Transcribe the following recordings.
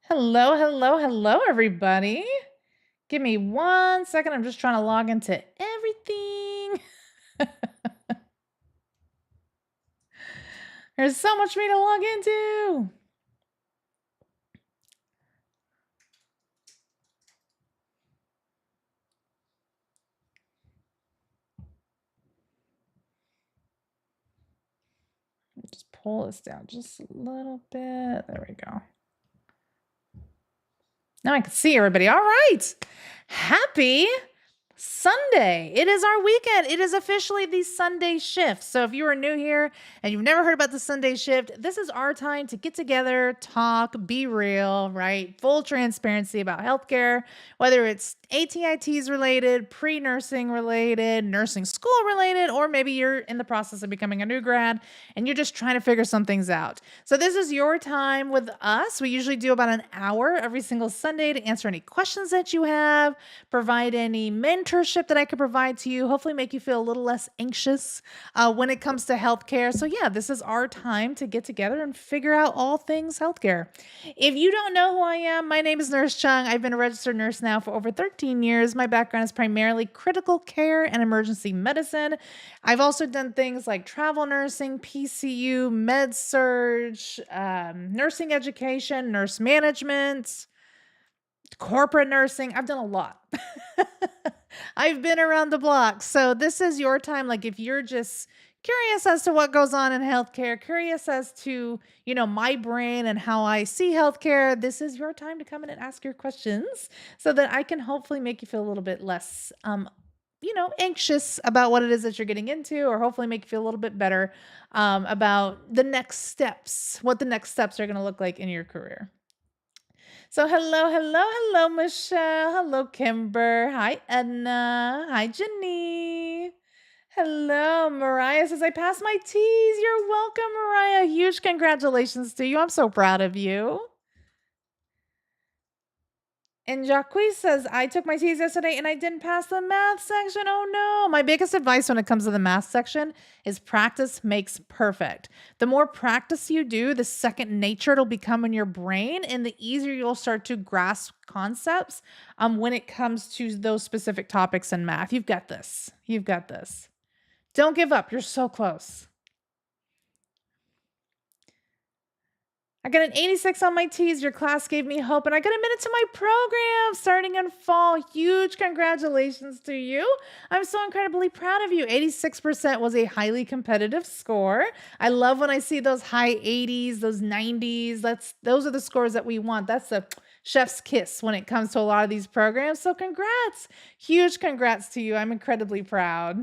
Hello, hello, hello, everybody. Give me 1 second. I'm just trying to log into everything. There's so much for me to log into. Just pull this down just a little bit. There we go. Now I can see everybody. All right. Happy Sunday. It is our weekend. It is officially the Sunday shift. So if you are new here and you've never heard about the Sunday shift, this is our time to get together, talk, be real, right? Full transparency about healthcare, whether it's ATITs related, pre-nursing related, nursing school related, or maybe you're in the process of becoming a new grad and you're just trying to figure some things out. So this is your time with us. We usually do about an hour every single Sunday to answer any questions that you have, provide any mentorship that I could provide to you, hopefully make you feel a little less anxious when it comes to healthcare. So yeah, this is our time to get together and figure out all things healthcare. If you don't know who I am, my name is Nurse Cheung. I've been a registered nurse now for over 13 years. My background is primarily critical care and emergency medicine. I've also done things like travel nursing, PCU, med surge, nursing education, nurse management, corporate nursing. I've done a lot. I've been around the block. So this is your time. Like if you're just curious as to what goes on in healthcare, curious as to, my brain and how I see healthcare, this is your time to come in and ask your questions so that I can hopefully make you feel a little bit less anxious about what it is that you're getting into, or hopefully make you feel a little bit better about the next steps, what the next steps are going to look like in your career. So hello, hello, hello, Michelle. Hello, Kimber. Hi, Edna. Hi, Jenny. Hello, Mariah says, I passed my T's. You're welcome, Mariah. Huge congratulations to you. I'm so proud of you. And Jacques says, I took my T's yesterday and I didn't pass the math section. Oh no. My biggest advice when it comes to the math section is practice makes perfect. The more practice you do, the second nature it'll become in your brain, and the easier you'll start to grasp concepts when it comes to those specific topics in math. You've got this. You've got this. Don't give up. You're so close. I got an 86 on my T's. Your class gave me hope, and I got admitted to my program starting in fall. Huge congratulations to you. I'm so incredibly proud of you. 86% was a highly competitive score. I love when I see those high 80s, those 90s. Those are the scores that we want. That's the chef's kiss when it comes to a lot of these programs. So congrats. Huge congrats to you. I'm incredibly proud.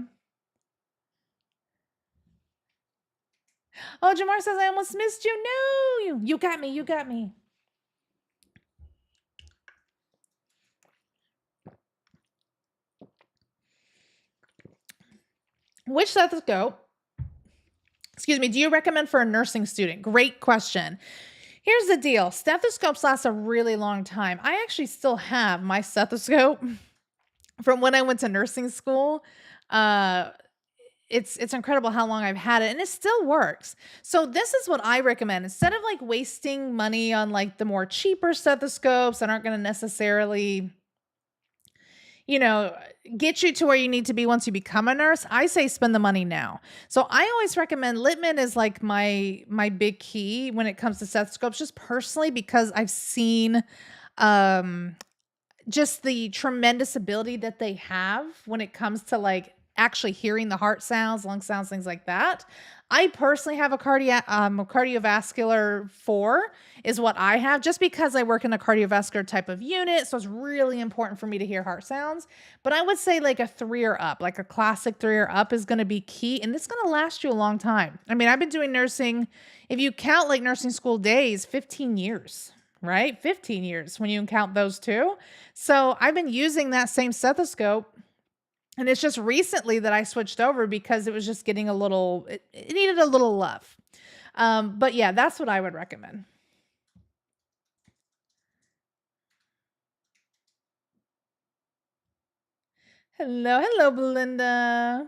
Oh, Jamar says, I almost missed you. No, you got me. You got me. Which stethoscope, do you recommend for a nursing student? Great question. Here's the deal. Stethoscopes last a really long time. I actually still have my stethoscope from when I went to nursing school. It's incredible how long I've had it, and it still works. So this is what I recommend. Instead of like wasting money on like the more cheaper stethoscopes that aren't going to necessarily get you to where you need to be once you become a nurse, I say spend the money now. So I always recommend Littman is like my big key when it comes to stethoscopes, just personally, because I've seen just the tremendous ability that they have when it comes to like actually hearing the heart sounds, lung sounds, things like that. I personally have a cardiovascular 4 is what I have, just because I work in a cardiovascular type of unit. So it's really important for me to hear heart sounds. But I would say like a 3 or up, like a classic 3 or up is going to be key. And it's going to last you a long time. I mean, I've been doing nursing, if you count like nursing school days, 15 years. Right? 15 years when you count those two. So I've been using that same stethoscope, and it's just recently that I switched over because it was just getting it needed a little love. But yeah, that's what I would recommend. Hello, hello, Belinda.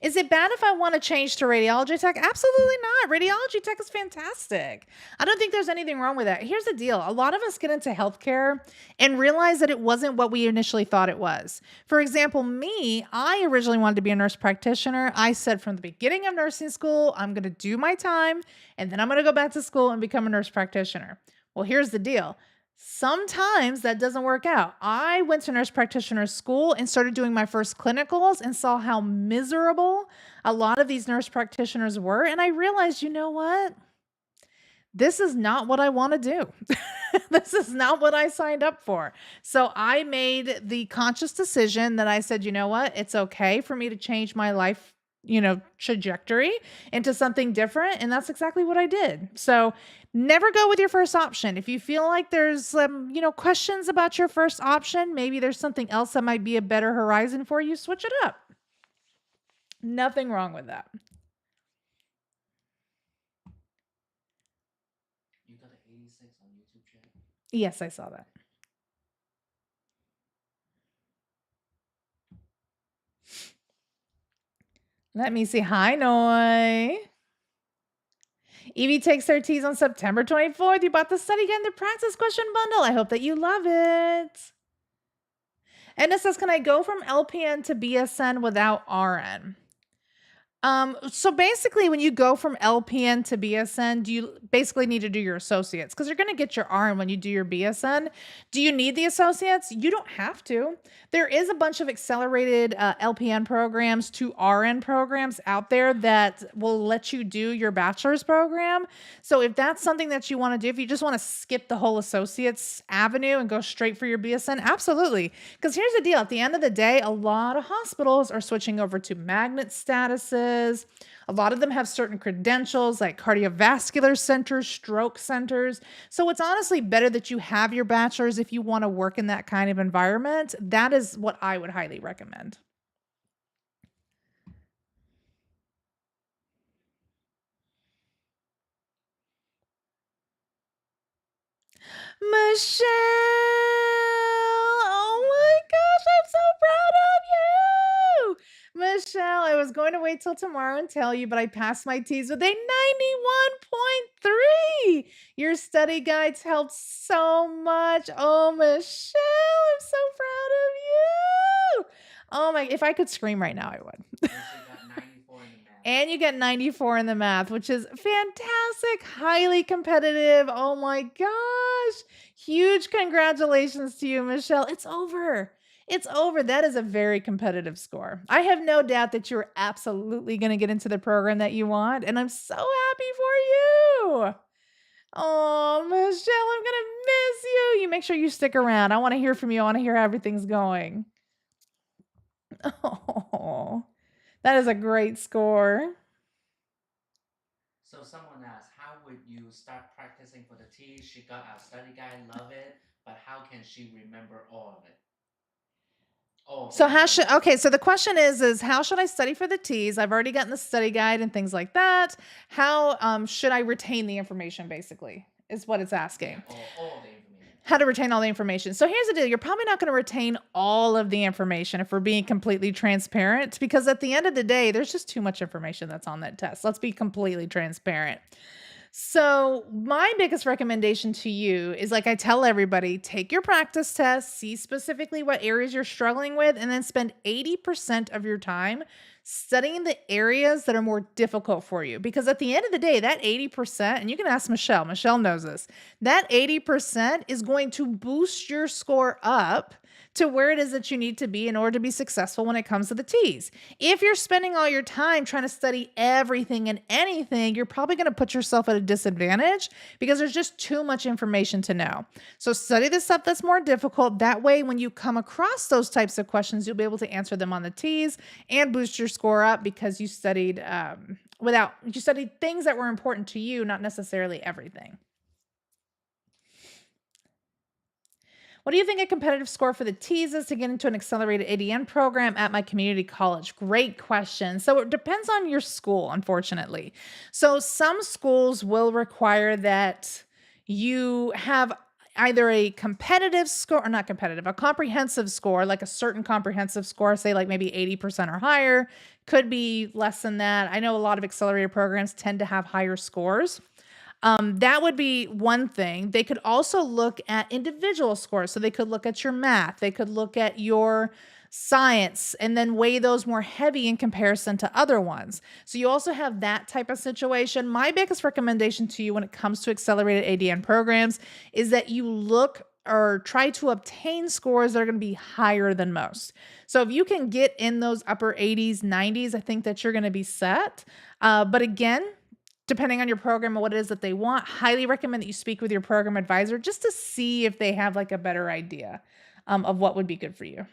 Is it bad if I want to change to radiology tech? Absolutely not. Radiology tech is fantastic. I don't think there's anything wrong with that. Here's the deal. A lot of us get into healthcare and realize that it wasn't what we initially thought it was. For example, me, I originally wanted to be a nurse practitioner. I said from the beginning of nursing school, I'm going to do my time and then I'm going to go back to school and become a nurse practitioner. Well, here's the deal. Sometimes that doesn't work out. I went to nurse practitioner school and started doing my first clinicals and saw how miserable a lot of these nurse practitioners were. And I realized, you know what? This is not what I want to do. This is not what I signed up for. So I made the conscious decision that I said, you know what? It's okay for me to change my life, trajectory into something different. And that's exactly what I did. So never go with your first option. If you feel like there's, questions about your first option, maybe there's something else that might be a better horizon for you, switch it up. Nothing wrong with that. You got an 86 on YouTube chat? Yes, I saw that. Let me see. Hi, Noi. Evie takes their teas on September 24th. You bought the study guide and the practice question bundle. I hope that you love it. And it says, can I go from LPN to BSN without RN? So basically when you go from LPN to BSN, do you basically need to do your associates? Because you're going to get your RN when you do your BSN. Do you need the associates? You don't have to. There is a bunch of accelerated LPN programs to RN programs out there that will let you do your bachelor's program. So if that's something that you want to do, if you just want to skip the whole associates avenue and go straight for your BSN, absolutely. Because here's the deal. At the end of the day, a lot of hospitals are switching over to magnet statuses. A lot of them have certain credentials like cardiovascular centers, stroke centers. So it's honestly better that you have your bachelor's if you want to work in that kind of environment. That is what I would highly recommend. Michelle! Oh my gosh, I'm so proud of you! Michelle, I was going to wait till tomorrow and tell you, but I passed my T's with a 91.3. Your study guides helped so much. Oh, Michelle, I'm so proud of you. Oh my, if I could scream right now, I would. And you get 94 in the math, which is fantastic, highly competitive. Oh my gosh. Huge congratulations to you, Michelle. It's over. It's over. That is a very competitive score. I have no doubt that you're absolutely going to get into the program that you want, and I'm so happy for you. Oh, Michelle, I'm going to miss you. You make sure you stick around. I want to hear from you. I want to hear how everything's going. Oh. That is a great score. So someone asked, how would you start practicing for the T? She got our study guide, love it, but how can she remember all of it? So so the question is how should I study for the T's? I've already gotten the study guide and things like that. How should I retain the information, basically, is what it's asking. Yeah, all the information. How to retain all the information. So here's the deal. You're probably not going to retain all of the information if we're being completely transparent, because at the end of the day, there's just too much information that's on that test. Let's be completely transparent. So my biggest recommendation to you is, like I tell everybody, take your practice test, see specifically what areas you're struggling with, and then spend 80% of your time studying the areas that are more difficult for you. Because at the end of the day, that 80%, and you can ask Michelle, Michelle knows this, that 80% is going to boost your score up to where it is that you need to be in order to be successful when it comes to the T's. If you're spending all your time trying to study everything and anything, you're probably going to put yourself at a disadvantage because there's just too much information to know. So study the stuff that's more difficult. That way, when you come across those types of questions, you'll be able to answer them on the T's and boost your score up because you studied you studied things that were important to you, not necessarily everything. What do you think a competitive score for the T's is to get into an accelerated ADN program at my community college? Great question. So it depends on your school, unfortunately. So some schools will require that you have either a competitive score or not competitive, a comprehensive score, like a certain comprehensive score, say like maybe 80% or higher, could be less than that. I know a lot of accelerator programs tend to have higher scores. That would be one thing. They could also look at individual scores. So they could look at your math, they could look at your science, and then weigh those more heavy in comparison to other ones. So you also have that type of situation. My biggest recommendation to you when it comes to accelerated ADN programs is that you look or try to obtain scores that are going to be higher than most. So if you can get in those upper 80s, 90s, I think that you're going to be set. But again, depending on your program and what it is that they want, highly recommend that you speak with your program advisor just to see if they have like a better idea of what would be good for you.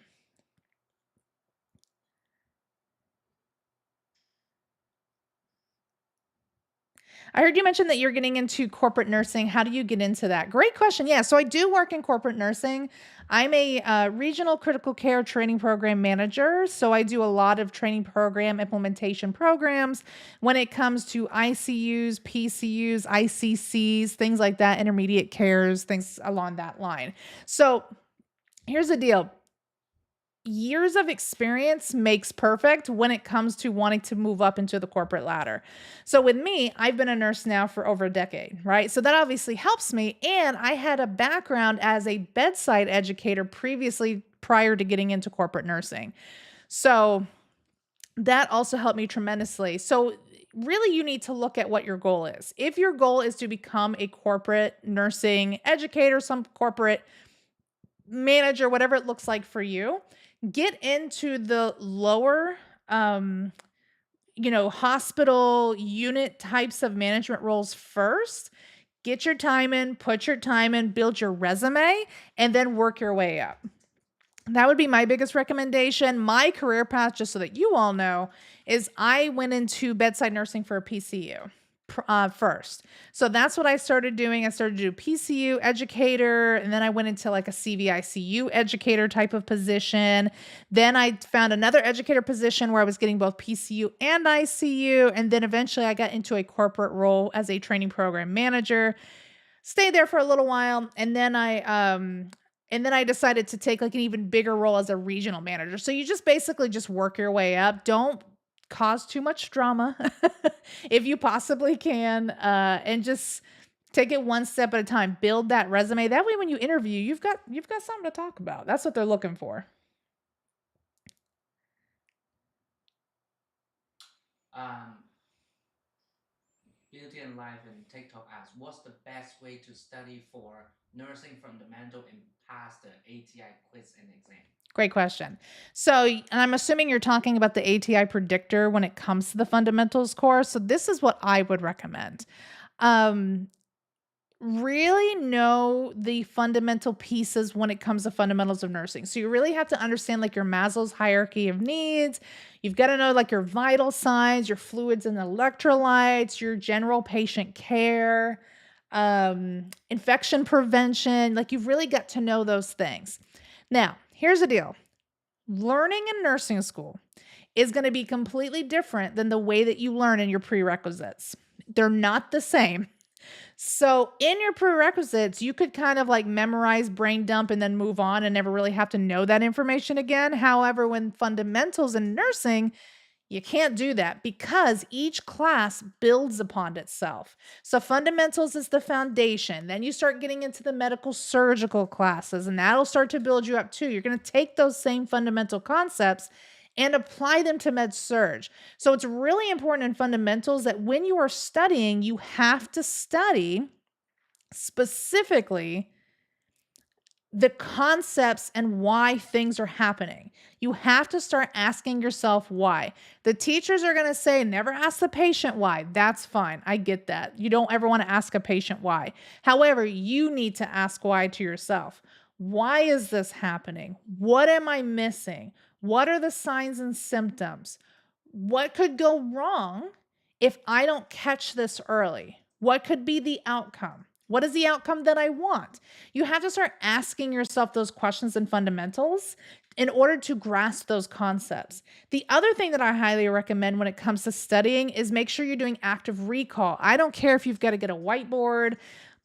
I heard you mention that you're getting into corporate nursing. How do you get into that? Great question. Yeah, so I do work in corporate nursing. I'm a regional critical care training program manager. So I do a lot of training program implementation programs when it comes to ICUs, PCUs, ICCs, things like that, intermediate cares, things along that line. So here's the deal. Years of experience makes perfect when it comes to wanting to move up into the corporate ladder. So with me, I've been a nurse now for over a decade, right? So that obviously helps me. And I had a background as a bedside educator previously prior to getting into corporate nursing. So that also helped me tremendously. So really you need to look at what your goal is. If your goal is to become a corporate nursing educator, some corporate manager, whatever it looks like for you, get into the lower hospital unit types of management roles first. Get your time in, put your time in, build your resume, and then work your way up. That would be my biggest recommendation. My career path, just so that you all know, is I went into bedside nursing for a PCU first. So that's what I started doing. I started to do PCU educator, and then I went into like a CVICU educator type of position. Then I found another educator position where I was getting both PCU and ICU. And then eventually I got into a corporate role as a training program manager. Stayed there for a little while, and then I decided to take like an even bigger role as a regional manager. So you just basically just work your way up. Don't cause too much drama if you possibly can, and just take it one step at a time. Build that resume. That way when you interview, you've got something to talk about. That's what they're looking for. Um, Beauty and Life and TikTok asks, what's the best way to study for nursing fundamental and pass the ATI quiz and exam? Great question. So, and I'm assuming you're talking about the ATI predictor when it comes to the fundamentals course. So this is what I would recommend. Um, Really know the fundamental pieces when it comes to fundamentals of nursing. So you really have to understand like your Maslow's hierarchy of needs. You've got to know like your vital signs, your fluids and electrolytes, your general patient care, infection prevention. Like you've really got to know those things. Now, here's the deal. Learning in nursing school is going to be completely different than the way that you learn in your prerequisites. They're not the same. So in your prerequisites, you could kind of like memorize, brain dump, and then move on and never really have to know that information again. However, when fundamentals in nursing, you can't do that because each class builds upon itself. So fundamentals is the foundation. Then you start getting into the medical surgical classes, and that'll start to build you up too. You're going to take those same fundamental concepts and apply them to med surg. So it's really important in fundamentals that when you are studying, you have to study specifically the concepts and why things are happening. You have to start asking yourself why. The teachers are going to say, never ask the patient why. That's fine. I get that. You don't ever want to ask a patient why. However, you need to ask why to yourself. Why is this happening? What am I missing? What are the signs and symptoms? What could go wrong if I don't catch this early? What could be the outcome? What is the outcome that I want? You have to start asking yourself those questions and fundamentals in order to grasp those concepts. The other thing that I highly recommend when it comes to studying is make sure you're doing active recall. I don't care if you've got to get a whiteboard,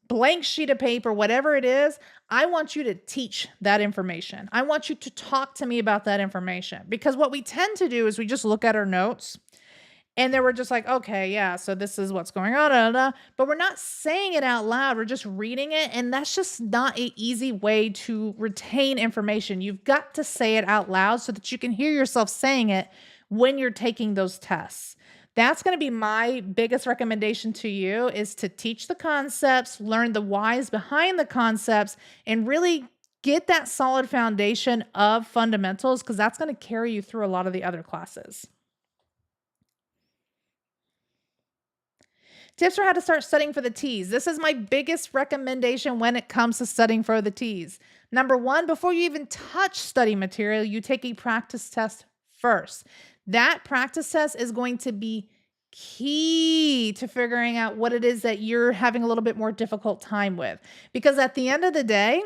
blank sheet of paper, whatever it is, I want you to teach that information. I want you to talk to me about that information because what we tend to do is we just look at our notes and then we're just like, okay, yeah, so this is what's going on, but we're not saying it out loud. We're just reading it. And that's just not an easy way to retain information. You've got to say it out loud so that you can hear yourself saying it when you're taking those tests. That's going to be my biggest recommendation to you is to teach the concepts, learn the whys behind the concepts, and really get that solid foundation of fundamentals because that's going to carry you through a lot of the other classes. Tips for how to start studying for the T's. This is my biggest recommendation when it comes to studying for the T's. Number one, before you even touch study material, you take a practice test first. That practice test is going to be key to figuring out what it is that you're having a little bit more difficult time with. Because at the end of the day,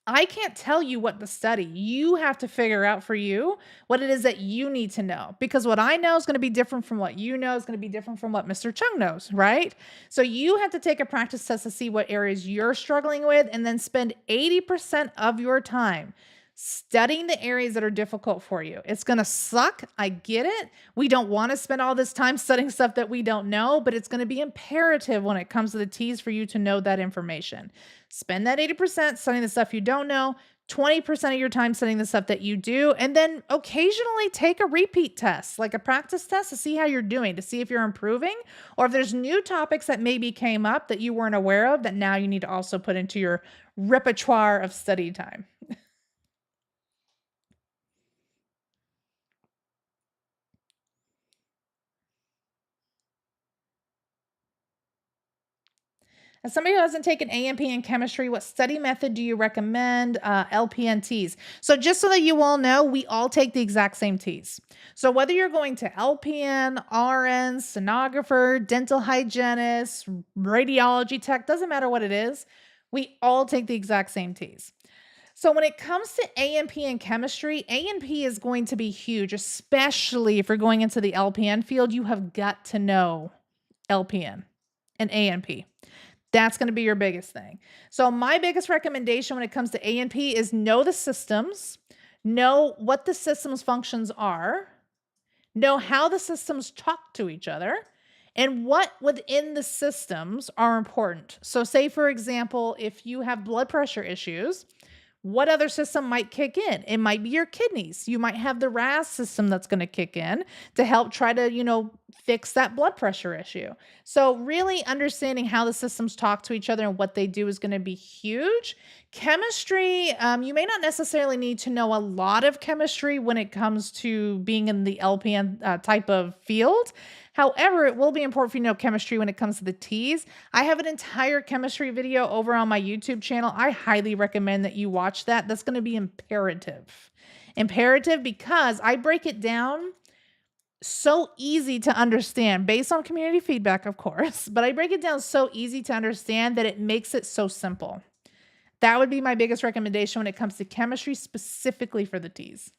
I can't tell you what to study. You have to figure out for you what it is that you need to know because what I know is going to be different from what you know is going to be different from what Mr. Cheung knows, right? So you have to take a practice test to see what areas you're struggling with and then spend 80% of your time studying the areas that are difficult for you. It's going to suck. I get it. We don't want to spend all this time studying stuff that we don't know, but it's going to be imperative when it comes to the T's for you to know that information. Spend that 80% studying the stuff you don't know, 20% of your time studying the stuff that you do, and then occasionally take a repeat test, like a practice test to see how you're doing, to see if you're improving, or if there's new topics that maybe came up that you weren't aware of that now you need to also put into your repertoire of study time. As somebody who hasn't taken A&P in chemistry, what study method do you recommend? LPNTs. So just so that you all know, we all take the exact same T's. So whether you're going to LPN, RN, sonographer, dental hygienist, radiology tech, doesn't matter what it is, we all take the exact same T's. So when it comes to A&P in chemistry, A&P is going to be huge, especially if you're going into the LPN field. You have got to know LPN and A&P. That's going to be your biggest thing. So my biggest recommendation when it comes to A&P is know the systems, know what the system's functions are, know how the systems talk to each other, and what within the systems are important. So say, for example, if you have blood pressure issues, what other system might kick in? It might be your kidneys. You might have the RAS system that's going to kick in to help try to, fix that blood pressure issue. So really understanding how the systems talk to each other and what they do is going to be huge. Chemistry, you may not necessarily need to know a lot of chemistry when it comes to being in the LPN type of field. However, it will be important for you to know chemistry when it comes to the T's. I have an entire chemistry video over on my YouTube channel. I highly recommend that you watch that. That's going to be imperative. Imperative because I break it down so easy to understand based on community feedback, of course, but I break it down so easy to understand that it makes it so simple. That would be my biggest recommendation when it comes to chemistry, specifically for the T's.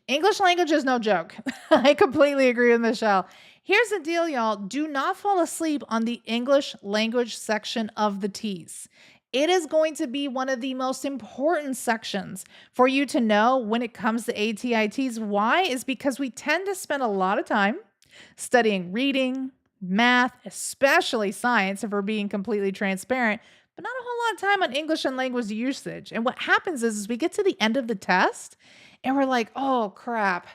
English language is no joke. I completely agree with Michelle. Here's the deal, y'all. Do not fall asleep on the English language section of the T's. It is going to be one of the most important sections for you to know when it comes to ATITs. Why? Is because we tend to spend a lot of time studying reading, math, especially science, if we're being completely transparent, but not a whole lot of time on English and language usage. And what happens is we get to the end of the test and we're like, oh crap.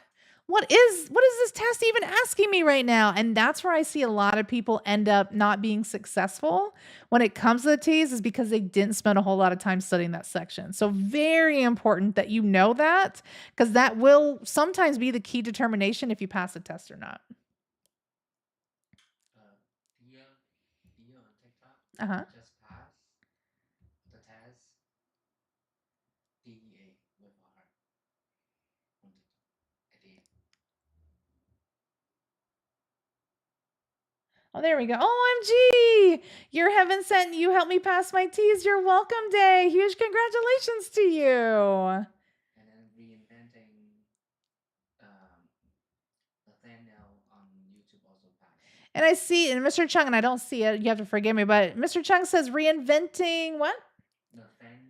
What is this test even asking me right now? And that's where I see a lot of people end up not being successful when it comes to the T's is because they didn't spend a whole lot of time studying that section. So very important that you know that because that will sometimes be the key determination if you pass the test or not. Dia on TikTok Uh-huh. just passed the test DEA with a heart on TikTok at the end. Oh, there we go. OMG. Your heaven sent you helped me pass my T's. You're welcome day. Huge congratulations to you. And then And I see, and Mr. Chung, and I don't see it. You have to forgive me, but Mr. Chung says reinventing what? Nathaniel,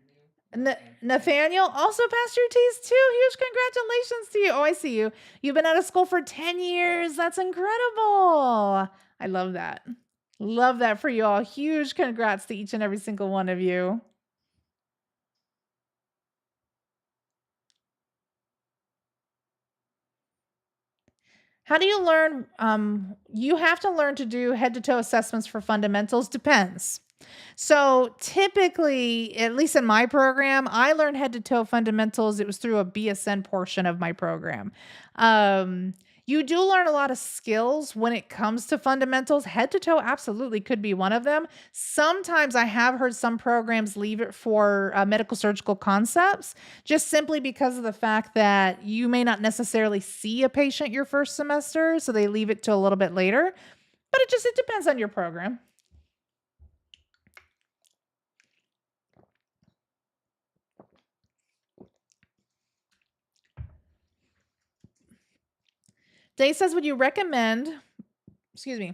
Nathan, Nathaniel also passed your T's too. Huge congratulations to you. Oh, I see you. You've been out of school for 10 years. That's incredible. I love that. Love that for you all. Huge congrats to each and every single one of you. How do you learn? You have to learn to do head to toe assessments for fundamentals. Depends. So typically, at least in my program, I learned head to toe fundamentals. It was through a BSN portion of my program. Um, you do learn a lot of skills when it comes to fundamentals. Head to toe absolutely could be one of them. Sometimes I have heard some programs leave it for medical surgical concepts, just simply because of the fact that you may not necessarily see a patient your first semester, so they leave it to a little bit later. But it depends on your program. Day says, would you recommend, excuse me,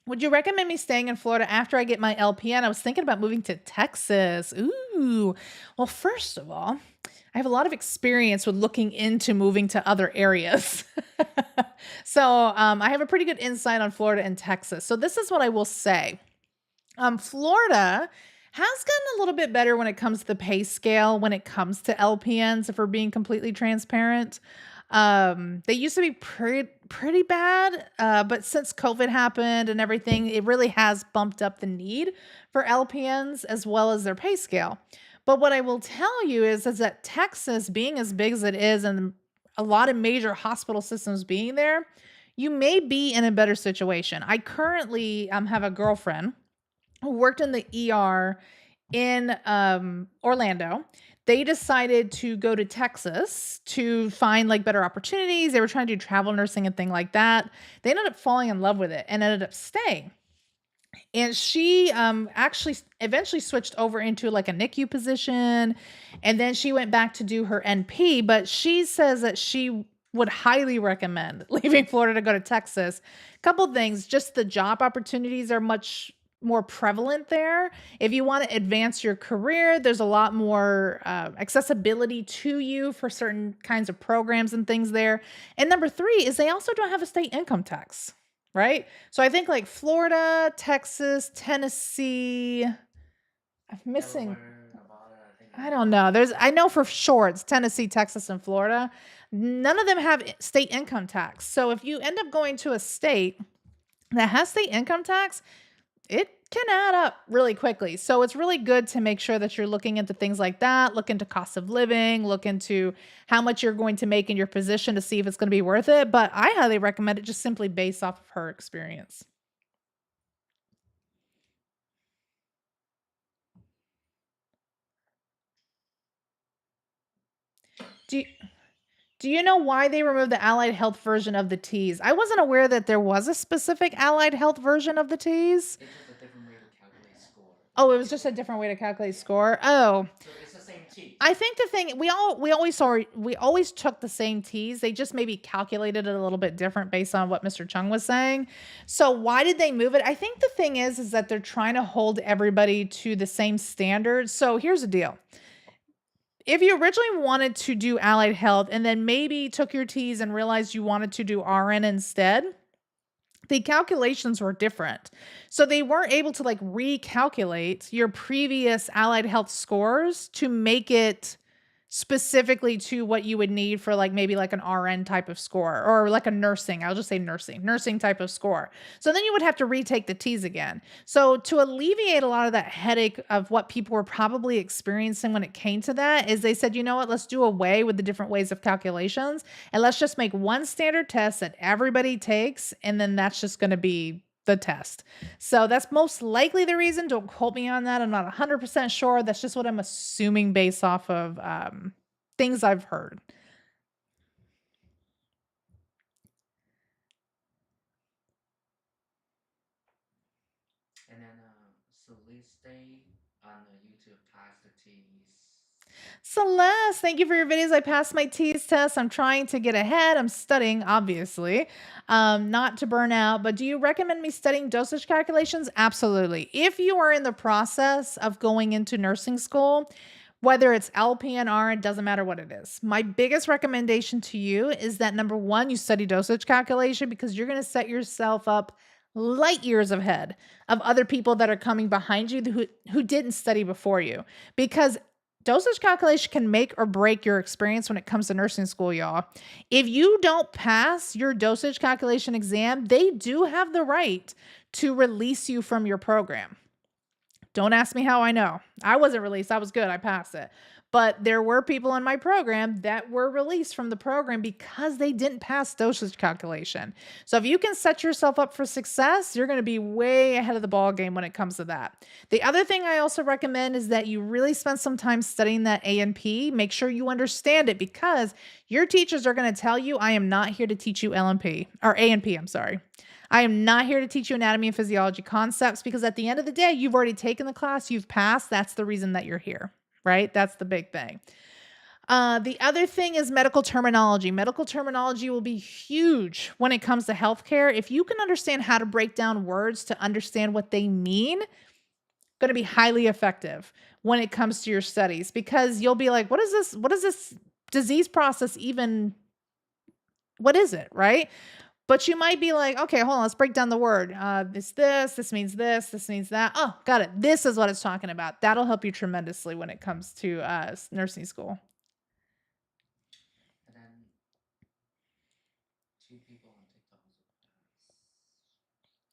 would you recommend me staying in Florida after I get my LPN? I was thinking about moving to Texas. Ooh. Well, first of all, I have a lot of experience with looking into moving to other areas. So I have a pretty good insight on Florida and Texas. So this is what I will say. Florida has gotten a little bit better when it comes to the pay scale, when it comes to LPNs, if we're being completely transparent. They used to be pretty bad, but since COVID happened and everything, it really has bumped up the need for LPNs as well as their pay scale. But what I will tell you is that Texas, being as big as it is, and a lot of major hospital systems being there, you may be in a better situation. I currently have a girlfriend who worked in the ER in Orlando. They decided to go to Texas to find like better opportunities. They were trying to do travel nursing and thing like that. They ended up falling in love with it and ended up staying. And she actually eventually switched over into like a NICU position, and then she went back to do her NP. But she says that she would highly recommend leaving Florida to go to Texas. Couple things, just the job opportunities are much more prevalent there. If you want to advance your career, there's a lot more accessibility to you for certain kinds of programs and things there. And number three is they also don't have a state income tax, right? So I think like Florida, Texas, Tennessee. I'm missing. Delaware, Nevada, I think I don't Nevada. know. I know for sure it's Tennessee, Texas, and Florida. None of them have state income tax. So if you end up going to a state that has state income tax, it can add up really quickly. So it's really good to make sure that you're looking into things like that, look into cost of living, look into how much you're going to make in your position to see if it's going to be worth it. But I highly recommend it just simply based off of her experience. Do you, do you know why they removed the allied health version of the T's? I wasn't aware that there was a specific allied health version of the T's. It's just a different way to calculate score. Oh, it was just a different way to calculate Yeah. score. Oh, So it's the same T. I think the thing we always took the same T's. They just maybe calculated it a little bit different based on what Mr. Chung was saying. So why did they move it? I think the thing is that they're trying to hold everybody to the same standards. So here's the deal. If you originally wanted to do allied health and then maybe took your T's and realized you wanted to do RN instead, the calculations were different. So they weren't able to like recalculate your previous allied health scores to make it specifically to what you would need for like maybe like an RN type of score or like a nursing. I'll just say nursing type of score. So then you would have to retake the T's again. So to alleviate a lot of that headache of what people were probably experiencing when it came to that is they said, you know what, let's do away with the different ways of calculations and let's just make one standard test that everybody takes. And then that's just going to be the test. So that's most likely the reason. Don't quote me on that. I'm not 100% sure. That's just what I'm assuming based off of things I've heard. And then Celeste on the YouTube passed the T's. Celeste, thank you for your videos. I passed my T's test. I'm trying to get ahead. I'm studying, obviously, not to burn out. But do you recommend me studying dosage calculations? Absolutely. If you are in the process of going into nursing school, whether it's LPNR, it doesn't matter what it is. My biggest recommendation to you is that number one, you study dosage calculation because you're going to set yourself up light years ahead of other people that are coming behind you who didn't study before you. Because dosage calculation can make or break your experience when it comes to nursing school, y'all. If you don't pass your dosage calculation exam, they do have the right to release you from your program. Don't ask me how I know. I wasn't released. I was good. I passed it. But there were people in my program that were released from the program because they didn't pass dosage calculation. So if you can set yourself up for success, you're going to be way ahead of the ball game when it comes to that. The other thing I also recommend is that you really spend some time studying that A&P. Make sure you understand it because your teachers are going to tell you, I am not here to teach you L&P or A&P, I'm sorry. I am not here to teach you anatomy and physiology concepts because at the end of the day, you've already taken the class, you've passed. That's the reason that you're here, right? That's the big thing. The other thing is medical terminology. Medical terminology will be huge when it comes to healthcare. If you can understand how to break down words to understand what they mean, going to be highly effective when it comes to your studies because you'll be like, what is this? What is this disease process even? What is it, right? But you might be like, okay, hold on, let's break down the word. This means this means that. Oh, got it. This is what it's talking about. That'll help you tremendously when it comes to nursing school. And then two people on TikTok also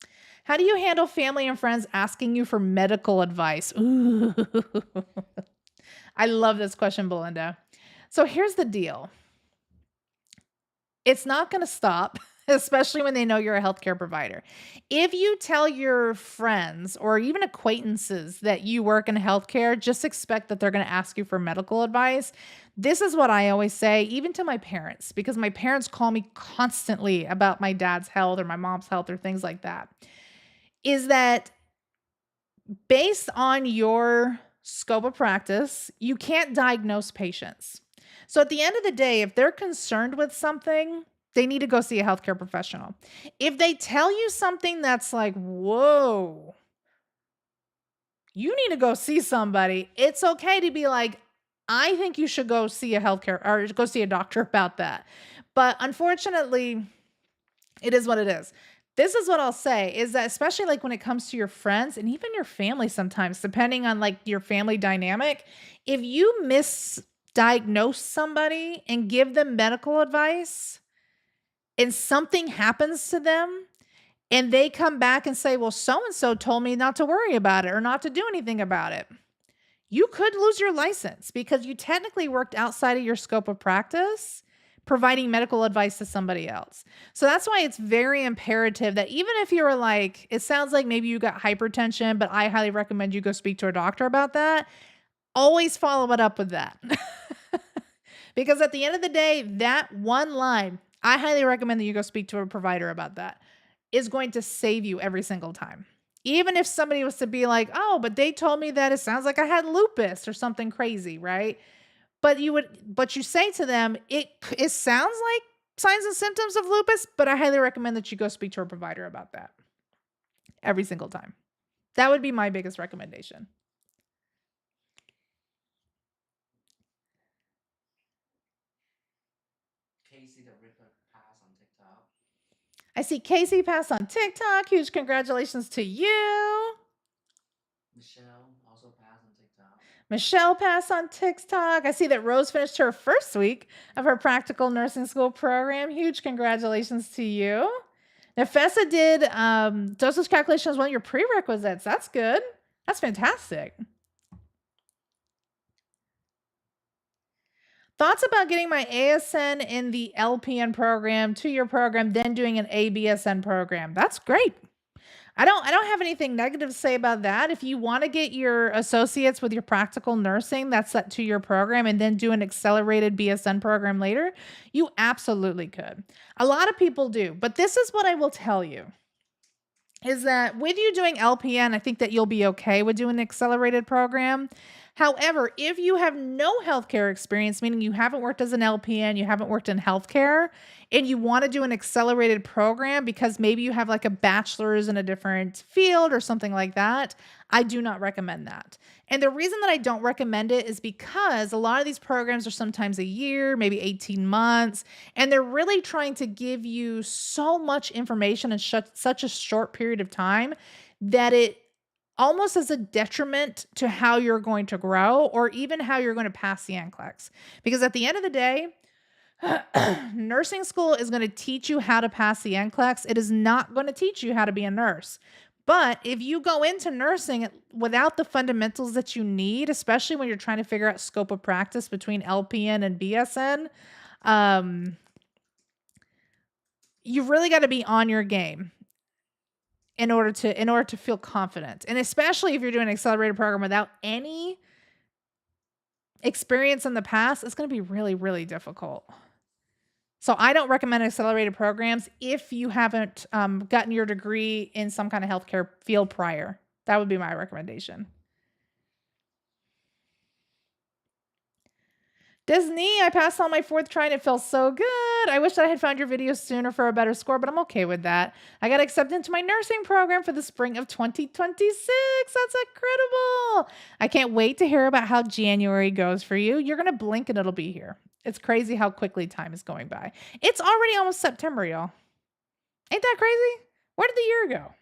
pass. How do you handle family and friends asking you for medical advice? Ooh. I love this question, Belinda. So here's the deal. It's not going to stop, especially when they know you're a healthcare provider. If you tell your friends or even acquaintances that you work in healthcare, just expect that they're going to ask you for medical advice. This is what I always say, even to my parents, because my parents call me constantly about my dad's health or my mom's health or things like that, is that based on your scope of practice, you can't diagnose patients. So at the end of the day, if they're concerned with something, they need to go see a healthcare professional. If they tell you something that's like, whoa, you need to go see somebody, it's okay to be like, I think you should go see a healthcare or go see a doctor about that. But unfortunately, it is what it is. This is what I'll say is that especially like when it comes to your friends and even your family sometimes, depending on like your family dynamic, if you misdiagnose somebody and give them medical advice and something happens to them and they come back and say, well, so-and-so told me not to worry about it or not to do anything about it, you could lose your license because you technically worked outside of your scope of practice providing medical advice to somebody else. So that's why it's very imperative that even if you're like, it sounds like maybe you got hypertension, but I highly recommend you go speak to a doctor about that. Always follow it up with that. Because at the end of the day, that one line, I highly recommend that you go speak to a provider about that, is going to save you every single time. Even if somebody was to be like, oh, but they told me that it sounds like I had lupus or something crazy, right? But you say to them, it sounds like signs and symptoms of lupus, but I highly recommend that you go speak to a provider about that every single time. That would be my biggest recommendation. Casey the Ripper pass on TikTok. I see Casey pass on TikTok. Huge congratulations to you. Michelle also pass on TikTok. Michelle passed on TikTok. I see that Rose finished her first week of her practical nursing school program. Huge congratulations to you. Nafessa did dosage calculation as one of your prerequisites. That's good. That's fantastic. Thoughts about getting my ASN in the LPN program, 2-year program, then doing an ABSN program. That's great. I don't have anything negative to say about that. If you want to get your associates with your practical nursing, that's that 2-year program, and then do an accelerated BSN program later, you absolutely could. A lot of people do, but this is what I will tell you, is that with you doing LPN, I think that you'll be okay with doing an accelerated program. However, if you have no healthcare experience, meaning you haven't worked as an LPN, you haven't worked in healthcare, and you want to do an accelerated program because maybe you have like a bachelor's in a different field or something like that, I do not recommend that. And the reason that I don't recommend it is because a lot of these programs are sometimes a year, maybe 18 months, and they're really trying to give you so much information in such a short period of time that it almost as a detriment to how you're going to grow or even how you're going to pass the NCLEX. Because at the end of the day, nursing school is going to teach you how to pass the NCLEX. It is not going to teach you how to be a nurse. But if you go into nursing without the fundamentals that you need, especially when you're trying to figure out scope of practice between LPN and BSN, you really got to be on your game in order to feel confident. And especially if you're doing an accelerated program without any experience in the past, it's going to be really, really difficult. So I don't recommend accelerated programs if you haven't gotten your degree in some kind of healthcare field prior. That would be my recommendation. Disney, I passed on my 4th try and it felt so good. I wish I had found your video sooner for a better score, but I'm okay with that. I got accepted into my nursing program for the spring of 2026. That's incredible. I can't wait to hear about how January goes for you. You're going to blink and it'll be here. It's crazy how quickly time is going by. It's already almost September, y'all. Ain't that crazy? Where did the year go?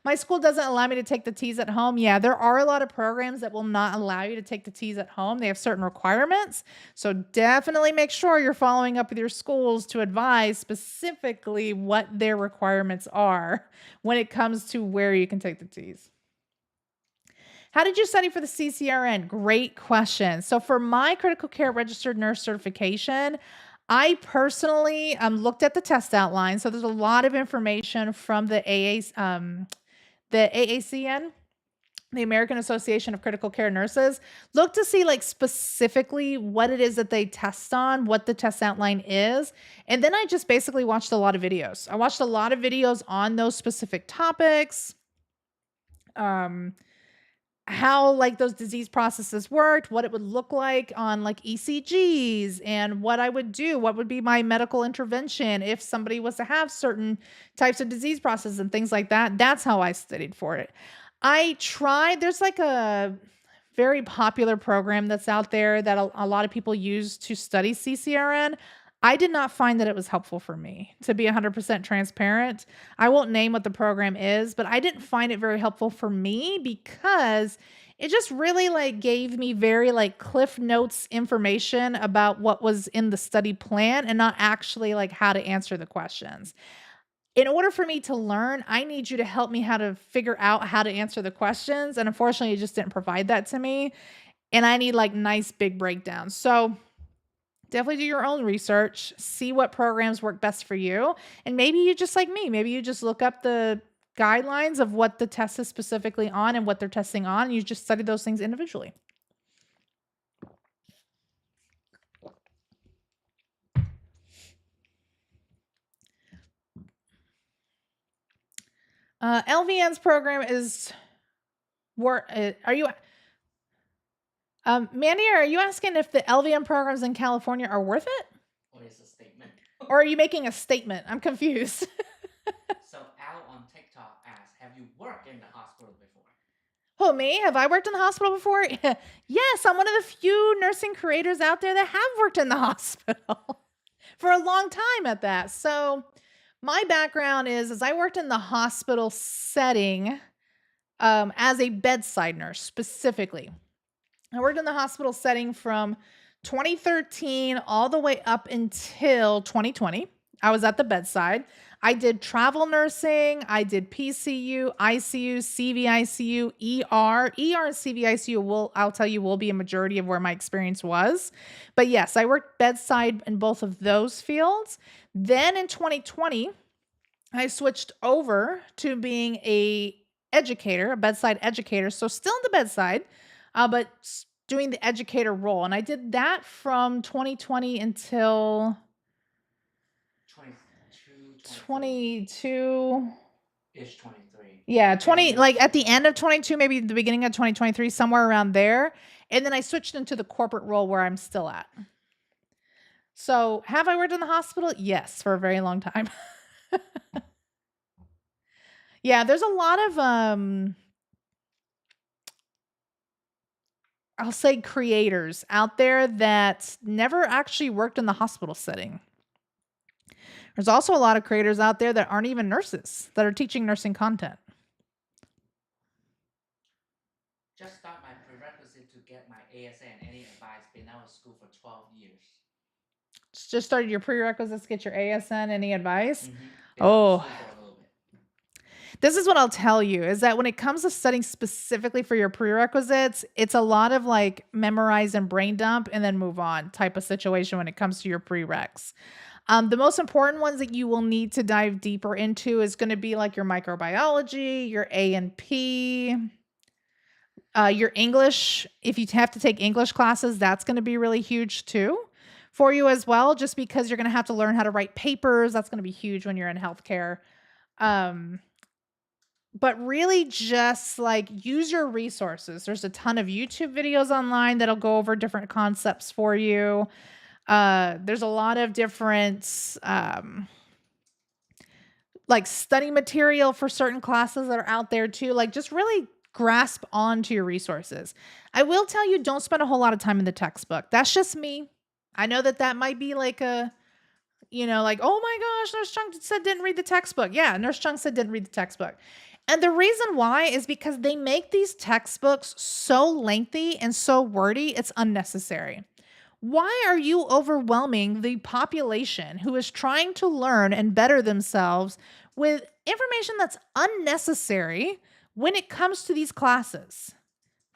My school doesn't allow me to take the T's at home. Yeah, there are a lot of programs that will not allow you to take the T's at home. They have certain requirements. So definitely make sure you're following up with your schools to advise specifically what their requirements are when it comes to where you can take the T's. How did you study for the CCRN? Great question. So for my critical care registered nurse certification, I personally looked at the test outline. So there's a lot of information from the AACN, the American Association of Critical Care Nurses. Look to see like specifically what it is that they test on, what the test outline is. And then I just basically watched a lot of videos. I watched a lot of videos on those specific topics. How like those disease processes worked, what it would look like on like ECGs, and what I would do, what would be my medical intervention if somebody was to have certain types of disease processes and things like that. That's how I studied for it. There's like a very popular program that's out there that a lot of people use to study CCRN. I did not find that it was helpful for me, to be 100% transparent. I won't name what the program is, but I didn't find it very helpful for me because it just really like gave me very like cliff notes information about what was in the study plan and not actually like how to answer the questions. In order for me to learn, I need you to help me how to figure out how to answer the questions. And unfortunately, it just didn't provide that to me. And I need like nice big breakdowns. So definitely do your own research, see what programs work best for you. And maybe you just like me, maybe you just look up the guidelines of what the test is specifically on and what they're testing on, and you just study those things individually. LVN's program is are you Mandy, are you asking if the LVN programs in California are worth it? Or is a statement? Or are you making a statement? I'm confused. So Al on TikTok asked, have you worked in the hospital before? Who, me? Have I worked in the hospital before? Yes, I'm one of the few nursing creators out there that have worked in the hospital for a long time at that. So my background is I worked in the hospital setting as a bedside nurse specifically. I worked in the hospital setting from 2013 all the way up until 2020. I was at the bedside. I did travel nursing. I did PCU, ICU, CVICU, ER. ER and CVICU I'll tell you, will be a majority of where my experience was. But yes, I worked bedside in both of those fields. Then in 2020, I switched over to being a bedside educator. So still in the bedside, but doing the educator role. And I did that from 2020 until 22. Ish 23. Yeah, And 20, you, like at the end of 22, maybe the beginning of 2023, somewhere around there. And then I switched into the corporate role where I'm still at. So, have I worked in the hospital? Yes, for a very long time. Yeah, there's a lot of I'll say creators out there that never actually worked in the hospital setting. There's also a lot of creators out there that aren't even nurses that are teaching nursing content. just got my prerequisite to get my ASA and any advice. Been out of school for 12 years. Just started your prerequisites to get your ASN. Any advice? Been out of Oh, school for a little bit. this is what I'll tell you is that when it comes to studying specifically for your prerequisites, it's a lot of like memorize and brain dump and then move on type of situation when it comes to your prereqs. The most important ones that you will need to dive deeper into is going to be like your microbiology, your A&P, your English. If you have to take English classes, that's going to be really huge too for you as well, just because you're going to have to learn how to write papers. That's going to be huge when you're in healthcare. But really just like use your resources. There's a ton of YouTube videos online that'll go over different concepts for you. There's a lot of different like study material for certain classes that are out there too. Like just really grasp onto your resources. I will tell you, don't spend a whole lot of time in the textbook. That's just me. I know that that might be like a, like, oh my gosh, Nurse Chung said didn't read the textbook. Yeah, Nurse Chung said didn't read the textbook. And the reason why is because they make these textbooks so lengthy and so wordy, it's unnecessary. Why are you overwhelming the population who is trying to learn and better themselves with information that's unnecessary when it comes to these classes?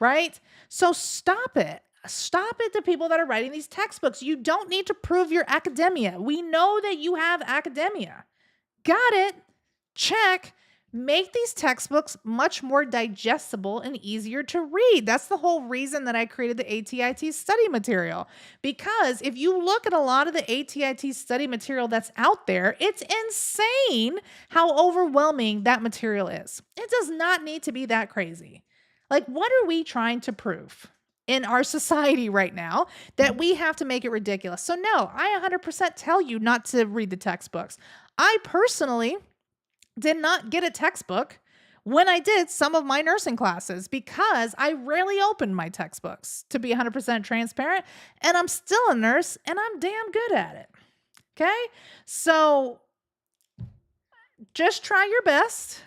Right? So stop it. Stop it to people that are writing these textbooks. You don't need to prove your academia. We know that you have academia. Got it. Check. Make these textbooks much more digestible and easier to read. That's the whole reason that I created the ATIT study material. Because if you look at a lot of the ATIT study material that's out there, it's insane how overwhelming that material is. It does not need to be that crazy. Like, what are we trying to prove in our society right now that we have to make it ridiculous? So no, I 100% tell you not to read the textbooks. I personally did not get a textbook when I did some of my nursing classes because I rarely opened my textbooks, to be 100% transparent, and I'm still a nurse and I'm damn good at it. Okay? So just try your best.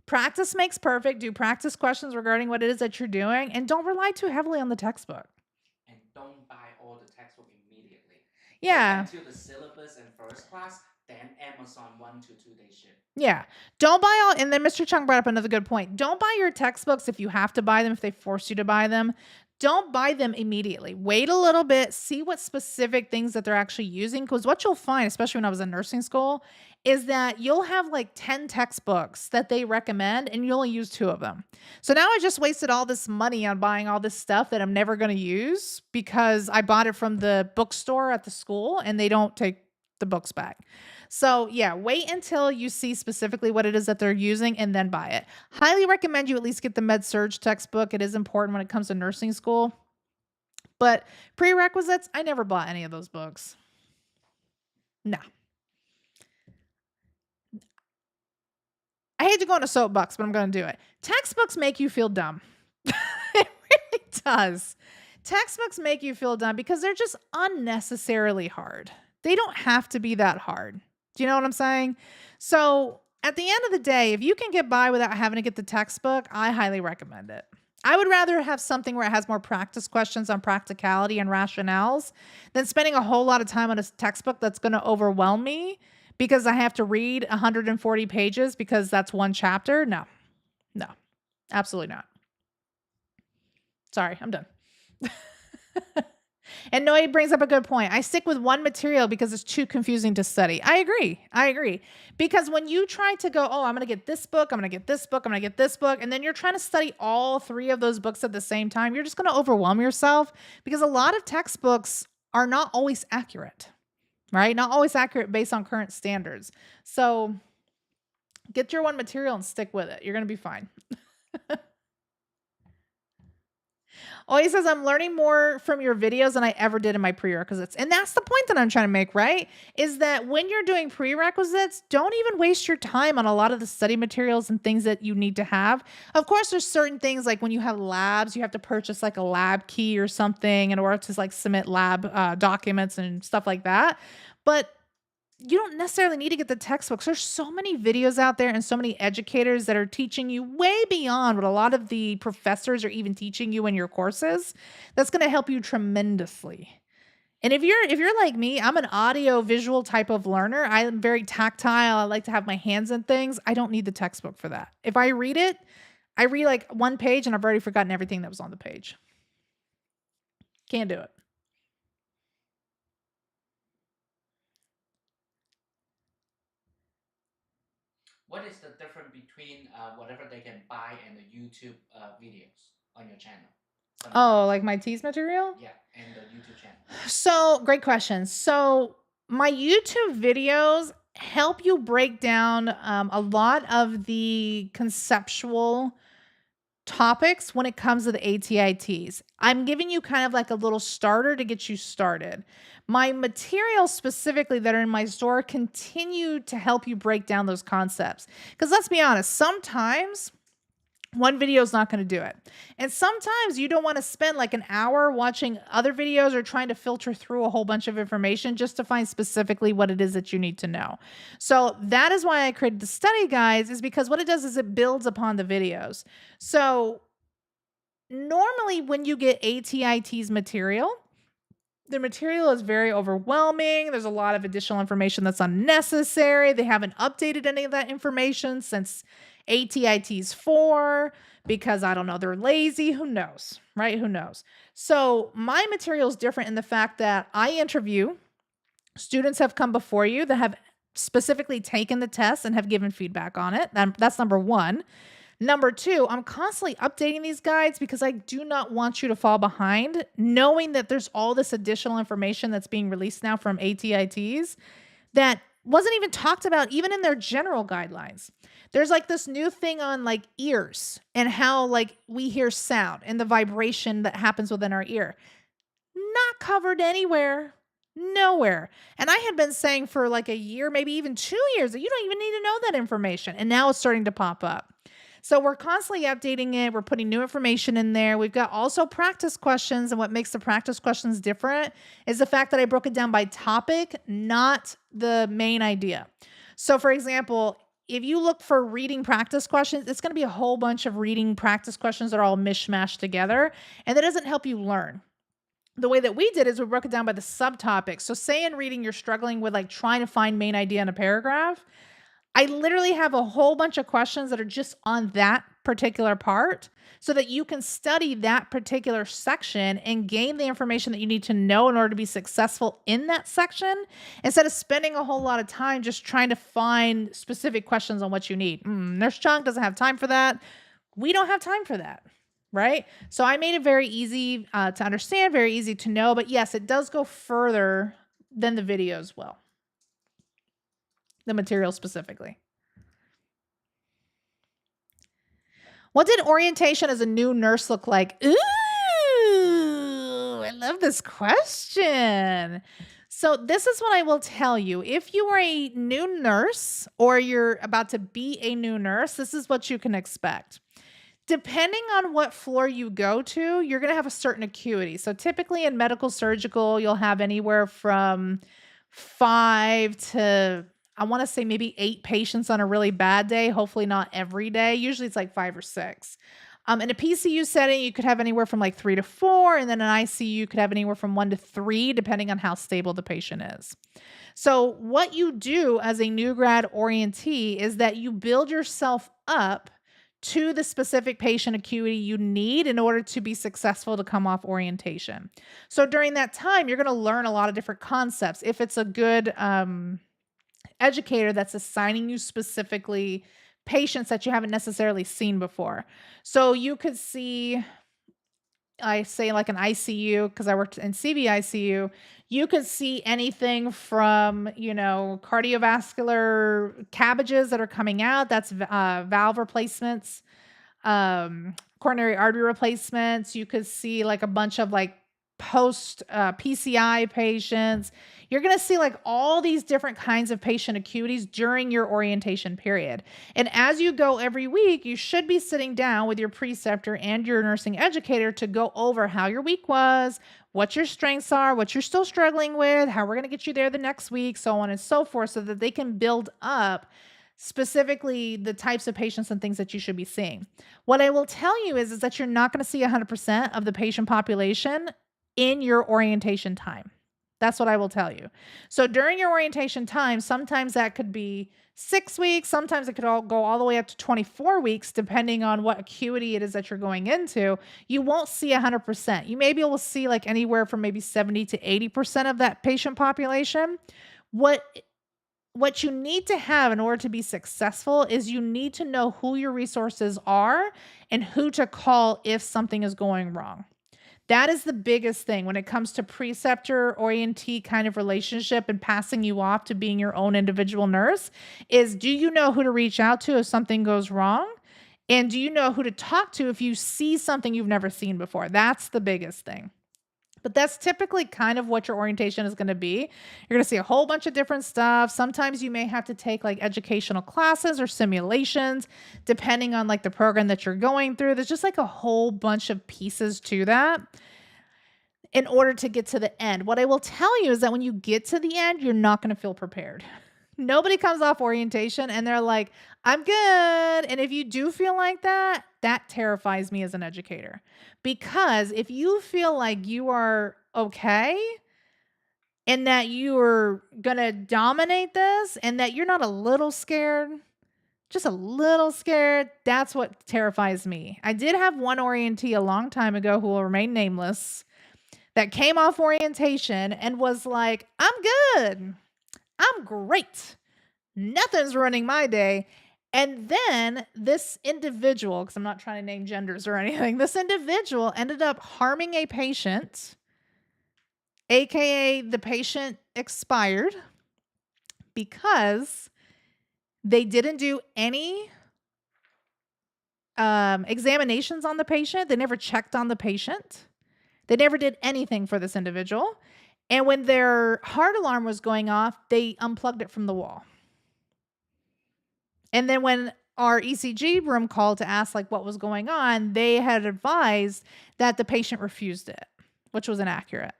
Practice makes perfect. Do practice questions regarding what it is that you're doing, and don't rely too heavily on the textbook. And don't buy all the textbook immediately. Yeah. Wait until the syllabus and first class, then Amazon 1 to 2 day ship. Yeah. Don't buy all, and then Mr. Cheung brought up another good point. Don't buy your textbooks if you have to buy them, if they force you to buy them. Don't buy them immediately. Wait a little bit, see what specific things that they're actually using. Because what you'll find, especially when I was in nursing school, is that you'll have like 10 textbooks that they recommend and you only use 2 of them. So now I just wasted all this money on buying all this stuff that I'm never going to use because I bought it from the bookstore at the school and they don't take the books back. So yeah, wait until you see specifically what it is that they're using and then buy it. Highly recommend you at least get the Med-Surg textbook. It is important when it comes to nursing school. But prerequisites, I never bought any of those books. No. I hate to go on a soapbox, but I'm going to do it. Textbooks make you feel dumb. It really does. Textbooks make you feel dumb because they're just unnecessarily hard. They don't have to be that hard. Do you know what I'm saying? So at the end of the day, if you can get by without having to get the textbook, I highly recommend it. I would rather have something where it has more practice questions on practicality and rationales than spending a whole lot of time on a textbook that's going to overwhelm me because I have to read 140 pages because that's one chapter. No, absolutely not. Sorry, I'm done. And Noe brings up a good point. I stick with one material because it's too confusing to study. I agree. Because when you try to go, oh, I'm going to get this book, I'm going to get this book, I'm going to get this book, and then you're trying to study all 3 of those books at the same time, you're just going to overwhelm yourself because a lot of textbooks are not always accurate, right? Not always accurate based on current standards. So Get your one material and stick with it. You're going to be fine. Oh, he says, I'm learning more from your videos than I ever did in my prerequisites. And that's the point that I'm trying to make, right? Is that when you're doing prerequisites, don't even waste your time on a lot of the study materials and things that you need to have. Of course, there's certain things like when you have labs, you have to purchase like a lab key or something in order to like submit lab documents and stuff like that. But you don't necessarily need to get the textbooks. There's so many videos out there and so many educators that are teaching you way beyond what a lot of the professors are even teaching you in your courses. That's going to help you tremendously. And if you're like me, I'm an audio visual type of learner. I'm very tactile. I like to have my hands in things. I don't need the textbook for that. If I read it, I read like one page and I've already forgotten everything that was on the page. Can't do it. What is the difference between whatever they can buy and the YouTube videos on your channel? Oh, Sometimes. like my tease material? Yeah, and the YouTube channel. So, great question. So, my YouTube videos help you break down a lot of the conceptual topics when it comes to the ATITs. I'm giving you kind of like a little starter to get you started. My materials specifically that are in my store continue to help you break down those concepts. Because let's be honest, sometimes one video is not going to do it. And sometimes you don't want to spend like an hour watching other videos or trying to filter through a whole bunch of information just to find specifically what it is that you need to know. So that is why I created the study guides, is because what it does is it builds upon the videos. So normally when you get ATIT's material, the material is very overwhelming. There's a lot of additional information that's unnecessary. They haven't updated any of that information since ATIT's 4 because I don't know, they're lazy. Who knows, right? Who knows? So my material is different in the fact that I interview students have come before you that have specifically taken the test and have given feedback on it. That's number one. Number two, I'm constantly updating these guides because I do not want you to fall behind, knowing that there's all this additional information that's being released now from ATITs that wasn't even talked about even in their general guidelines. There's like this new thing on like ears and how like we hear sound and the vibration that happens within our ear. Not covered anywhere. Nowhere. And I had been saying for like a year, maybe even 2 years, that you don't even need to know that information. And now it's starting to pop up. So we're constantly updating it. We're putting new information in there. We've got also practice questions. And what makes the practice questions different is the fact that I broke it down by topic, not the main idea. So for example, if you look for reading practice questions, it's going to be a whole bunch of reading practice questions that are all mishmashed together. And that doesn't help you learn. The way that we did is we broke it down by the subtopics. So say in reading, you're struggling with like trying to find main idea in a paragraph. I literally have a whole bunch of questions that are just on that particular part so that you can study that particular section and gain the information that you need to know in order to be successful in that section instead of spending a whole lot of time just trying to find specific questions on what you need. Nurse Cheung doesn't have time for that. We don't have time for that. Right? So I made it very easy to understand, very easy to know. But yes, it does go further than the videos will. The material specifically. What did orientation as a new nurse look like? Ooh, I love this question. So this is what I will tell you. If you are a new nurse or you're about to be a new nurse, this is what you can expect. Depending on what floor you go to, you're going to have a certain acuity. So typically in medical surgical, you'll have anywhere from 5 to, I want to say maybe 8 patients on a really bad day. Hopefully not every day. Usually it's like 5 or 6. In a PCU setting, you could have anywhere from like 3 to 4. And then in ICU, you could have anywhere from 1 to 3, depending on how stable the patient is. So what you do as a new grad orientee is that you build yourself up to the specific patient acuity you need in order to be successful to come off orientation. So during that time, you're going to learn a lot of different concepts. If it's a good educator that's assigning you specifically patients that you haven't necessarily seen before. So you could see I say like an ICU because I worked in CVICU, you could see anything from, cardiovascular cabbages that are coming out. That's valve replacements, coronary artery replacements. You could see like a bunch of like post PCI patients. You're going to see like all these different kinds of patient acuities during your orientation period. And as you go every week, you should be sitting down with your preceptor and your nursing educator to go over how your week was, what your strengths are, what you're still struggling with, how we're going to get you there the next week, so on and so forth, so that they can build up specifically the types of patients and things that you should be seeing. What I will tell you is that you're not going to see 100% of the patient population in your orientation time. That's what I will tell you. So during your orientation time, sometimes that could be 6 weeks, sometimes it could all go all the way up to 24 weeks, depending on what acuity it is that you're going into. You won't see 100%. You maybe will see like anywhere from maybe 70 to 80% of that patient population. What you need to have in order to be successful is you need to know who your resources are and who to call if something is going wrong. That is the biggest thing when it comes to preceptor orientee kind of relationship and passing you off to being your own individual nurse is, do you know who to reach out to if something goes wrong? And do you know who to talk to if you see something you've never seen before? That's the biggest thing. But that's typically kind of what your orientation is going to be. You're going to see a whole bunch of different stuff. Sometimes you may have to take like educational classes or simulations, depending on like the program that you're going through. There's just like a whole bunch of pieces to that in order to get to the end. What I will tell you is that when you get to the end, you're not going to feel prepared. Nobody comes off orientation and they're like, I'm good. And if you do feel like that, that terrifies me as an educator. Because if you feel like you are okay and that you're going to dominate this and that you're not a little scared, just a little scared, that's what terrifies me. I did have one orientee a long time ago who will remain nameless that came off orientation and was like, I'm good. I'm great. Nothing's running my day. And then this individual, because I'm not trying to name genders or anything, this individual ended up harming a patient, AKA the patient expired because they didn't do any examinations on the patient. They never checked on the patient. They never did anything for this individual. And when their heart alarm was going off, they unplugged it from the wall. And then when our ECG room called to ask like what was going on, they had advised that the patient refused it, which was inaccurate.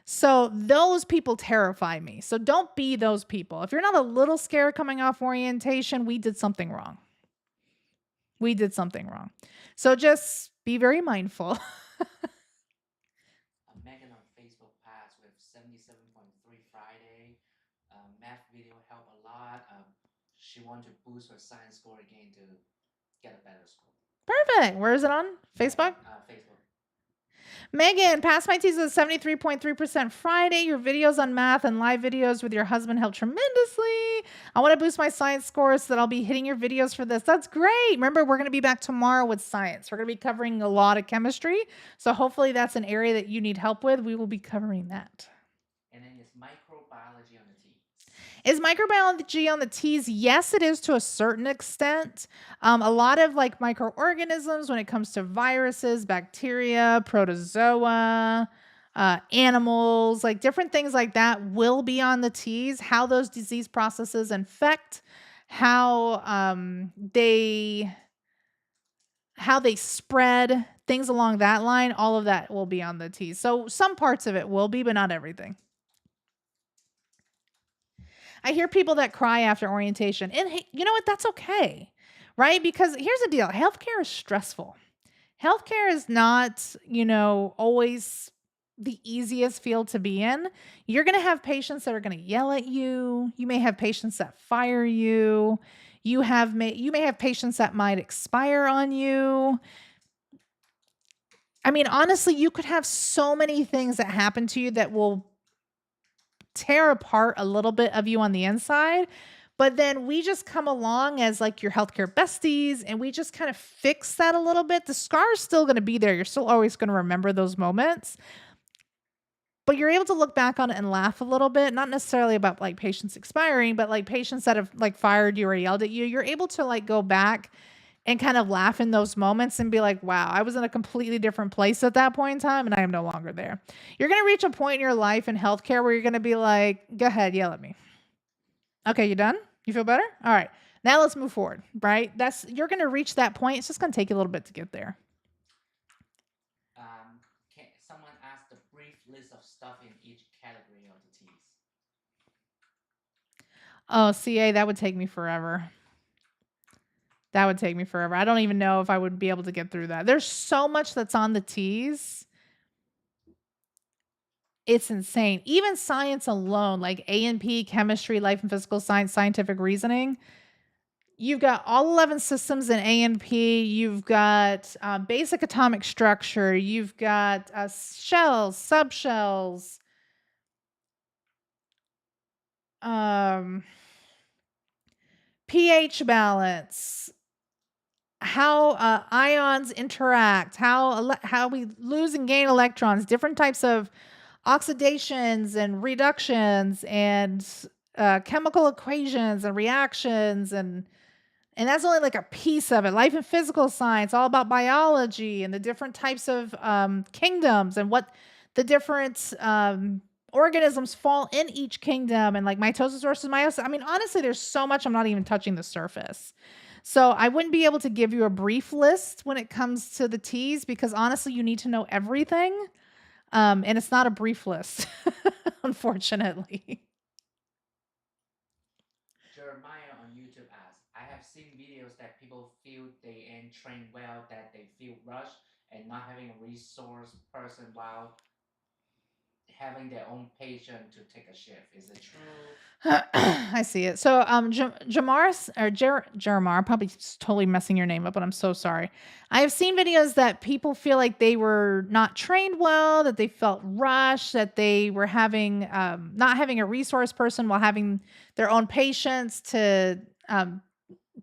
So those people terrify me. So don't be those people. If you're not a little scared coming off orientation, we did something wrong. We did something wrong. So just be very mindful. Megan on Facebook passed with 77.3 Friday. Math video helped a lot. She wanted to boost her science score again to get a better score. Perfect. Where is it on? Facebook? Facebook. Megan, pass my teas with 73.3% Friday. Your videos on math and live videos with your husband helped tremendously. I want to boost my science scores so that I'll be hitting your videos for this. That's great. Remember, we're going to be back tomorrow with science. We're going to be covering a lot of chemistry. So hopefully that's an area that you need help with. We will be covering that. And then it's microbiology on the T. Is microbiology on the T's? Yes, it is to a certain extent. A lot of like microorganisms when it comes to viruses, bacteria, protozoa, animals, like different things like that will be on the T's. How those disease processes infect, how they spread, things along that line, all of that will be on the T's. So some parts of it will be, but not everything. I hear people that cry after orientation. And hey, you know what? That's okay, right? Because here's the deal. Healthcare is stressful. Healthcare is not, always the easiest field to be in. You're going to have patients that are going to yell at you. You may have patients that fire you. You may have patients that might expire on you. I mean, honestly, you could have so many things that happen to you that will tear apart a little bit of you on the inside. But then we just come along as like your healthcare besties and we just kind of fix that a little bit. The scar is still going to be there. You're still always going to remember those moments, but you're able to look back on it and laugh a little bit, not necessarily about like patients expiring, but like patients that have like fired you or yelled at you. You're able to like go back and kind of laugh in those moments and be like, wow, I was in a completely different place at that point in time and I am no longer there. You're going to reach a point in your life in healthcare where you're going to be like, go ahead, yell at me. Okay, you done? You feel better? All right. Now let's move forward, right? You're going to reach that point. It's just going to take you a little bit to get there. Can someone ask the brief list of stuff in each category of the teas? Oh, CA, that would take me forever. That would take me forever. I don't even know if I would be able to get through that. There's so much that's on the teas. It's insane. Even science alone, like A&P, chemistry, life and physical science, scientific reasoning. You've got all 11 systems in A&P. You've got basic atomic structure. You've got shells, subshells, pH balance, how ions interact, how we lose and gain electrons, different types of oxidations and reductions, and chemical equations and reactions, and that's only like a piece of it. Life and physical science, all about biology and the different types of kingdoms and what the different organisms fall in each kingdom, and like mitosis versus meiosis. I mean, honestly, there's so much. I'm not even touching the surface. So I wouldn't be able to give you a brief list when it comes to the teas because honestly, you need to know everything. And it's not a brief list, unfortunately. Jeremiah on YouTube asks, I have seen videos that people feel they ain't trained well, that they feel rushed and not having a resource person while having their own patient to take a shift. Is it true? I see it. So, Jeremar, I'm probably totally messing your name up, but I'm so sorry. I have seen videos that people feel like they were not trained well, that they felt rushed, that they were having not having a resource person while having their own patients to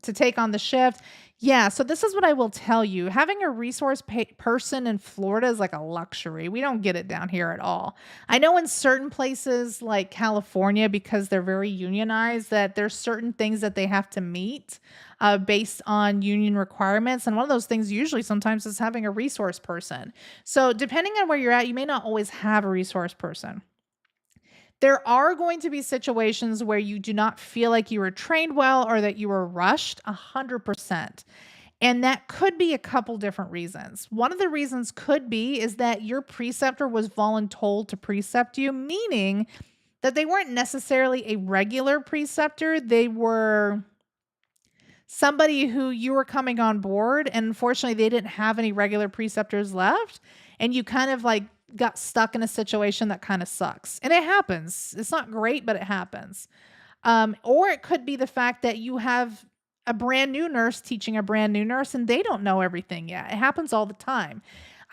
take on the shift. Yeah, so this is what I will tell you. Having a resource person in Florida is like a luxury. We don't get it down here at all. I know in certain places like California, because they're very unionized, that there's certain things that they have to meet based on union requirements. And one of those things usually sometimes is having a resource person. So depending on where you're at, you may not always have a resource person. There are going to be situations where you do not feel like you were trained well or that you were rushed 100%. And that could be a couple different reasons. One of the reasons could be is that your preceptor was voluntold to precept you, meaning that they weren't necessarily a regular preceptor. They were somebody who you were coming on board, and unfortunately they didn't have any regular preceptors left, and you kind of like got stuck in a situation that kind of sucks. And it happens. It's not great, but it happens. Or it could be the fact that you have a brand new nurse teaching a brand new nurse and they don't know everything yet. It happens all the time.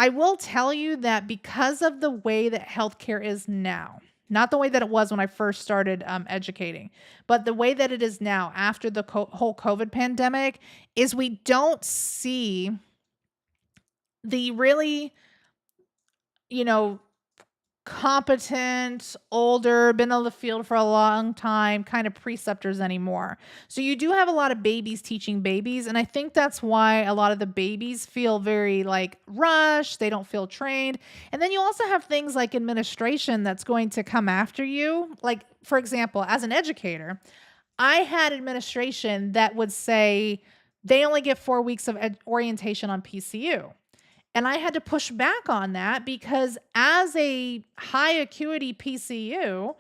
I will tell you that because of the way that healthcare is now, not the way that it was when I first started educating, but the way that it is now after the whole COVID pandemic, is we don't see the really, competent, older, been in the field for a long time kind of preceptors anymore. So you do have a lot of babies teaching babies. And I think that's why a lot of the babies feel very like rushed. They don't feel trained. And then you also have things like administration that's going to come after you. Like, for example, as an educator, I had administration that would say they only get 4 weeks of orientation on PCU. And I had to push back on that because as a high acuity PCU,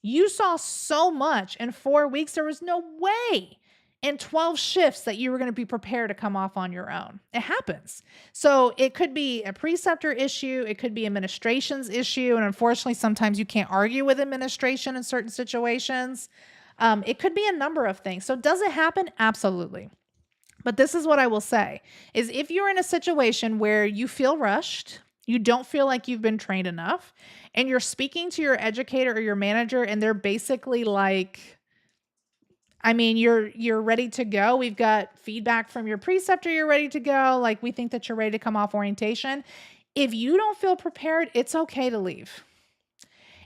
you saw so much in 4 weeks. There was no way in 12 shifts that you were going to be prepared to come off on your own. It happens. So it could be a preceptor issue. It could be administration's issue. And unfortunately, sometimes you can't argue with administration in certain situations. It could be a number of things. So does it happen? Absolutely. But this is what I will say is if you're in a situation where you feel rushed, you don't feel like you've been trained enough, and you're speaking to your educator or your manager and they're basically like, I mean, you're ready to go. We've got feedback from your preceptor, you're ready to go. Like, we think that you're ready to come off orientation. If you don't feel prepared, it's okay to leave.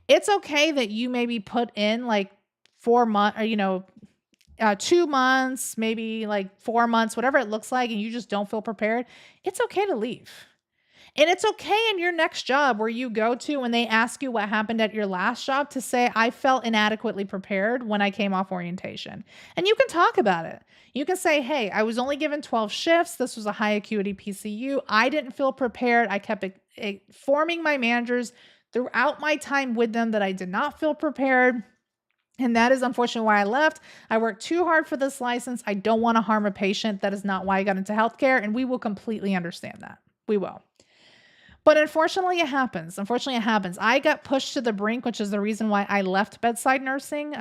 It's okay that you maybe put in like 4 months or 2 months, maybe like 4 months, whatever it looks like, and you just don't feel prepared. It's okay to leave. And it's okay in your next job where you go to when they ask you what happened at your last job to say, I felt inadequately prepared when I came off orientation. And you can talk about it. You can say, hey, I was only given 12 shifts. This was a high acuity PCU. I didn't feel prepared. I kept informing my managers throughout my time with them that I did not feel prepared. And that is unfortunately why I left. I worked too hard for this license. I don't want to harm a patient. That is not why I got into healthcare. And we will completely understand that. We will. But unfortunately, it happens. Unfortunately, it happens. I got pushed to the brink, which is the reason why I left bedside nursing.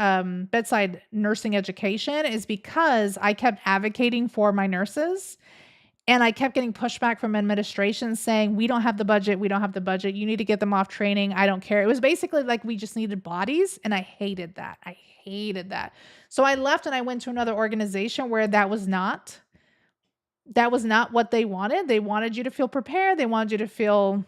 Bedside nursing education is because I kept advocating for my nurses, and I kept getting pushback from administration saying, we don't have the budget. We don't have the budget. You need to get them off training. I don't care. It was basically like we just needed bodies. And I hated that. I hated that. So I left and I went to another organization where that was not what they wanted. They wanted you to feel prepared. They wanted you to feel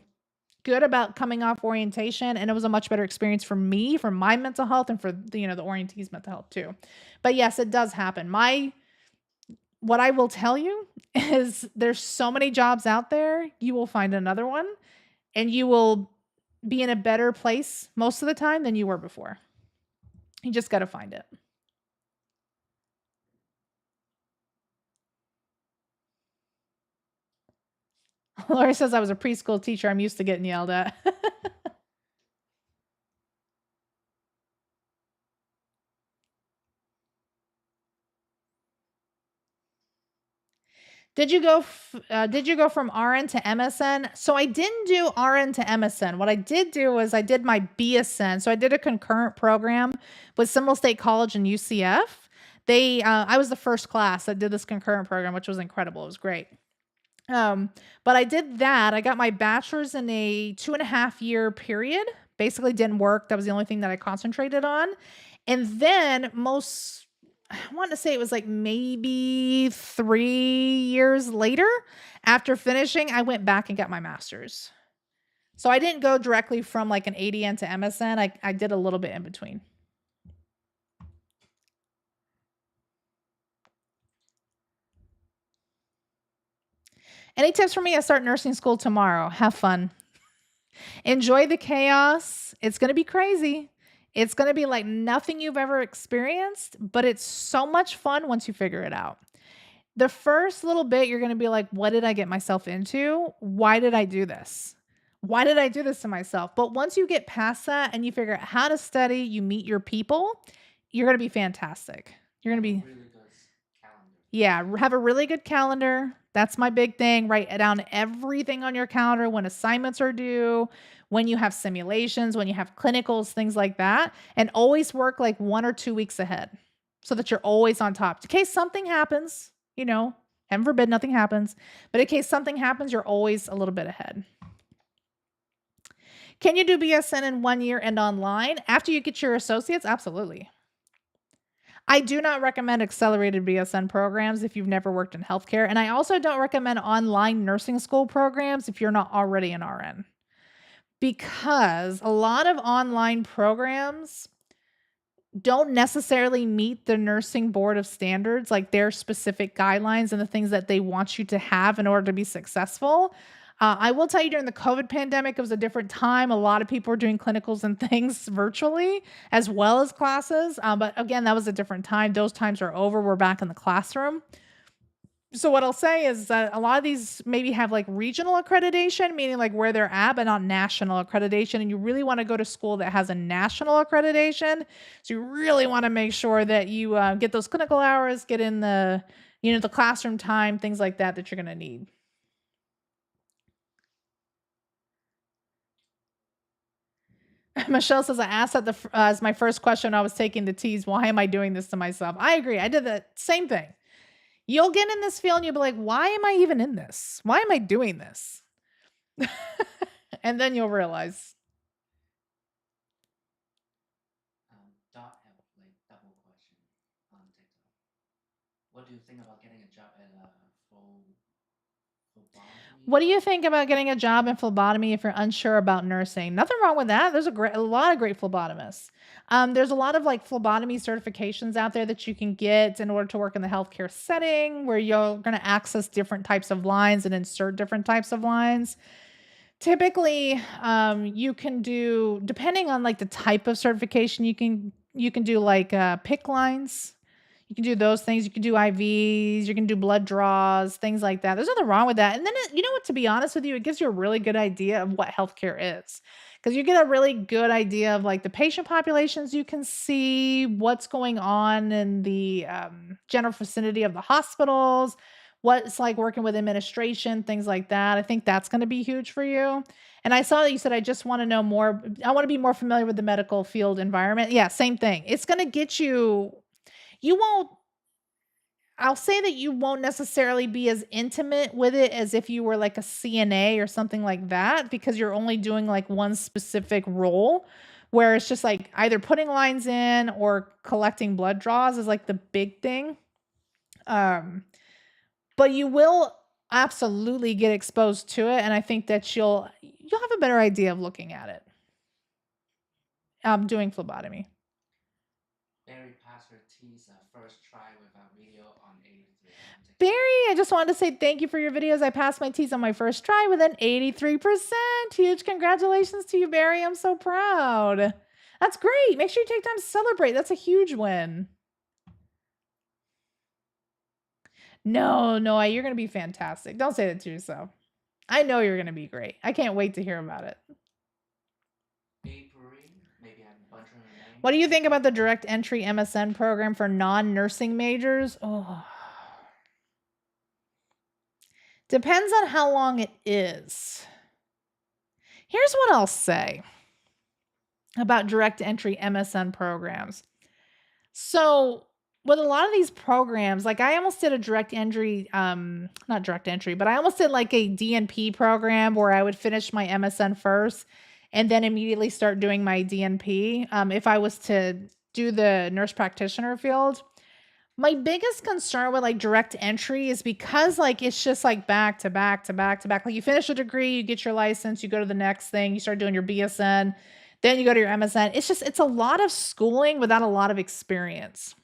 good about coming off orientation, and it was a much better experience for me, for my mental health, and for the orientees' mental health too. But yes, it does happen. What I will tell you is there's so many jobs out there. You will find another one, and you will be in a better place most of the time than you were before. You just got to find it. Laura says I was a preschool teacher. I'm used to getting yelled at. Did you go from RN to MSN? So I didn't do RN to MSN. What I did do was I did my BSN. So I did a concurrent program with Seminole State College and UCF. I was the first class that did this concurrent program, which was incredible. It was great. But I did that. I got my bachelor's in a 2.5 year period. Basically didn't work. That was the only thing that I concentrated on. And then I want to say it was like maybe 3 years later after finishing, I went back and got my master's. So I didn't go directly from like an ADN to MSN. I did a little bit in between. Any tips for me? I start nursing school tomorrow. Have fun. Enjoy the chaos. It's going to be crazy. It's going to be like nothing you've ever experienced, but it's so much fun once you figure it out. The first little bit, you're going to be like, what did I get myself into? Why did I do this? Why did I do this to myself? But once you get past that and you figure out how to study, you meet your people, you're going to be fantastic. You're going to be, Really good calendar. yeah, have a really good calendar. That's my big thing. Write down everything on your calendar when assignments are due, when you have simulations, when you have clinicals, things like that. And always work like 1 or 2 weeks ahead so that you're always on top. In case something happens, heaven forbid nothing happens, but in case something happens, you're always a little bit ahead. Can you do BSN in 1 year and online after you get your associates? Absolutely. I do not recommend accelerated BSN programs if you've never worked in healthcare. And I also don't recommend online nursing school programs if you're not already an RN. Because a lot of online programs don't necessarily meet the nursing board of standards, like their specific guidelines and the things that they want you to have in order to be successful. I will tell you during the COVID pandemic, it was a different time. A lot of people were doing clinicals and things virtually as well as classes. But again, that was a different time. Those times are over. We're back in the classroom. So what I'll say is that a lot of these maybe have like regional accreditation, meaning like where they're at, but not national accreditation. And you really want to go to school that has a national accreditation. So you really want to make sure that you get those clinical hours, get in the classroom time, things like that you're going to need. Michelle says, I asked as my first question, I was taking the tease, why am I doing this to myself? I agree. I did the same thing. You'll get in this field and you'll be like, why am I even in this? Why am I doing this? And then you'll realize. Dot have like double question. on TikTok. What do you think about getting a job at a phlebotomy? What do you think about getting a job in phlebotomy if you're unsure about nursing? Nothing wrong with that. There's a lot of great phlebotomists. There's a lot of like phlebotomy certifications out there that you can get in order to work in the healthcare setting where you're going to access different types of lines and insert different types of lines. Typically, you can do depending on like the type of certification, you can do like pick lines. You can do those things. You can do IVs. You can do blood draws, things like that. There's nothing wrong with that. And then you know what? To be honest with you, it gives you a really good idea of what healthcare is because you get a really good idea of like the patient populations you can see, what's going on in the general vicinity of the hospitals, what it's like working with administration, things like that. I think that's going to be huge for you. And I saw that you said, I just want to know more. I want to be more familiar with the medical field environment. Yeah, same thing. It's going to get you, you won't, I'll say that you won't necessarily be as intimate with it as if you were like a CNA or something like that because you're only doing like one specific role where it's just like either putting lines in or collecting blood draws is like the big thing. Um, but you will absolutely get exposed to it, and I think that you'll have a better idea of looking at it. Doing phlebotomy. Barry passed her T's first try with a video on 83 on TikTok. Barry, I just wanted to say thank you for your videos. I passed my T's on my first try with an 83%. Huge congratulations to you, Barry. I'm so proud. That's great. Make sure you take time to celebrate. That's a huge win. No, Noah, you're going to be fantastic. Don't say that to yourself. I know you're going to be great. I can't wait to hear about it. Avery, maybe I'm butchering her name. What do you think about the direct entry MSN program for non-nursing majors? Oh. Depends on how long it is. Here's what I'll say about direct entry MSN programs. So with a lot of these programs, like I almost did a direct entry, not direct entry, but I almost did like a DNP program where I would finish my MSN first and then immediately start doing my DNP. If I was to do the nurse practitioner field, my biggest concern with like direct entry is because like it's just like back to back to back to back. Like you finish a degree, you get your license, you go to the next thing, you start doing your BSN, then you go to your MSN. It's a lot of schooling without a lot of experience.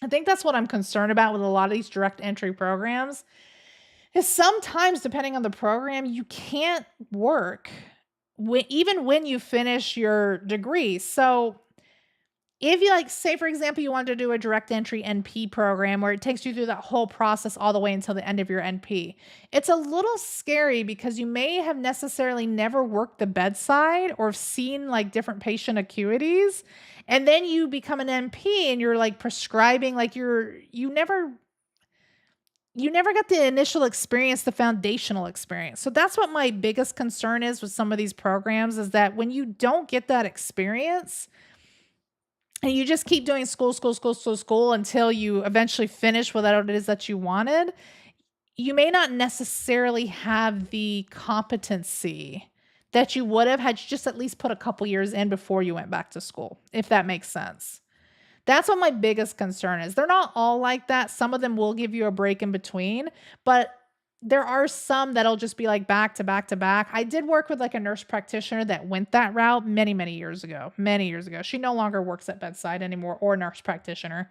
I think that's what I'm concerned about with a lot of these direct entry programs. Is sometimes depending on the program, you can't work even when you finish your degree. So if you like, say for example, you wanted to do a direct entry NP program where it takes you through that whole process all the way until the end of your NP, it's a little scary because you may have necessarily never worked the bedside or seen like different patient acuities. And then you become an NP and you're like prescribing, like you never got the initial experience, the foundational experience. So that's what my biggest concern is with some of these programs is that when you don't get that experience, and you just keep doing school until you eventually finish whatever it is that you wanted, you may not necessarily have the competency that you would have had you just at least put a couple years in before you went back to school, if that makes sense. That's what my biggest concern is. They're not all like that. Some of them will give you a break in between, but there are some that'll just be like back to back to back. I did work with like a nurse practitioner that went that route many, many years ago. Many years ago. She no longer works at bedside anymore or nurse practitioner.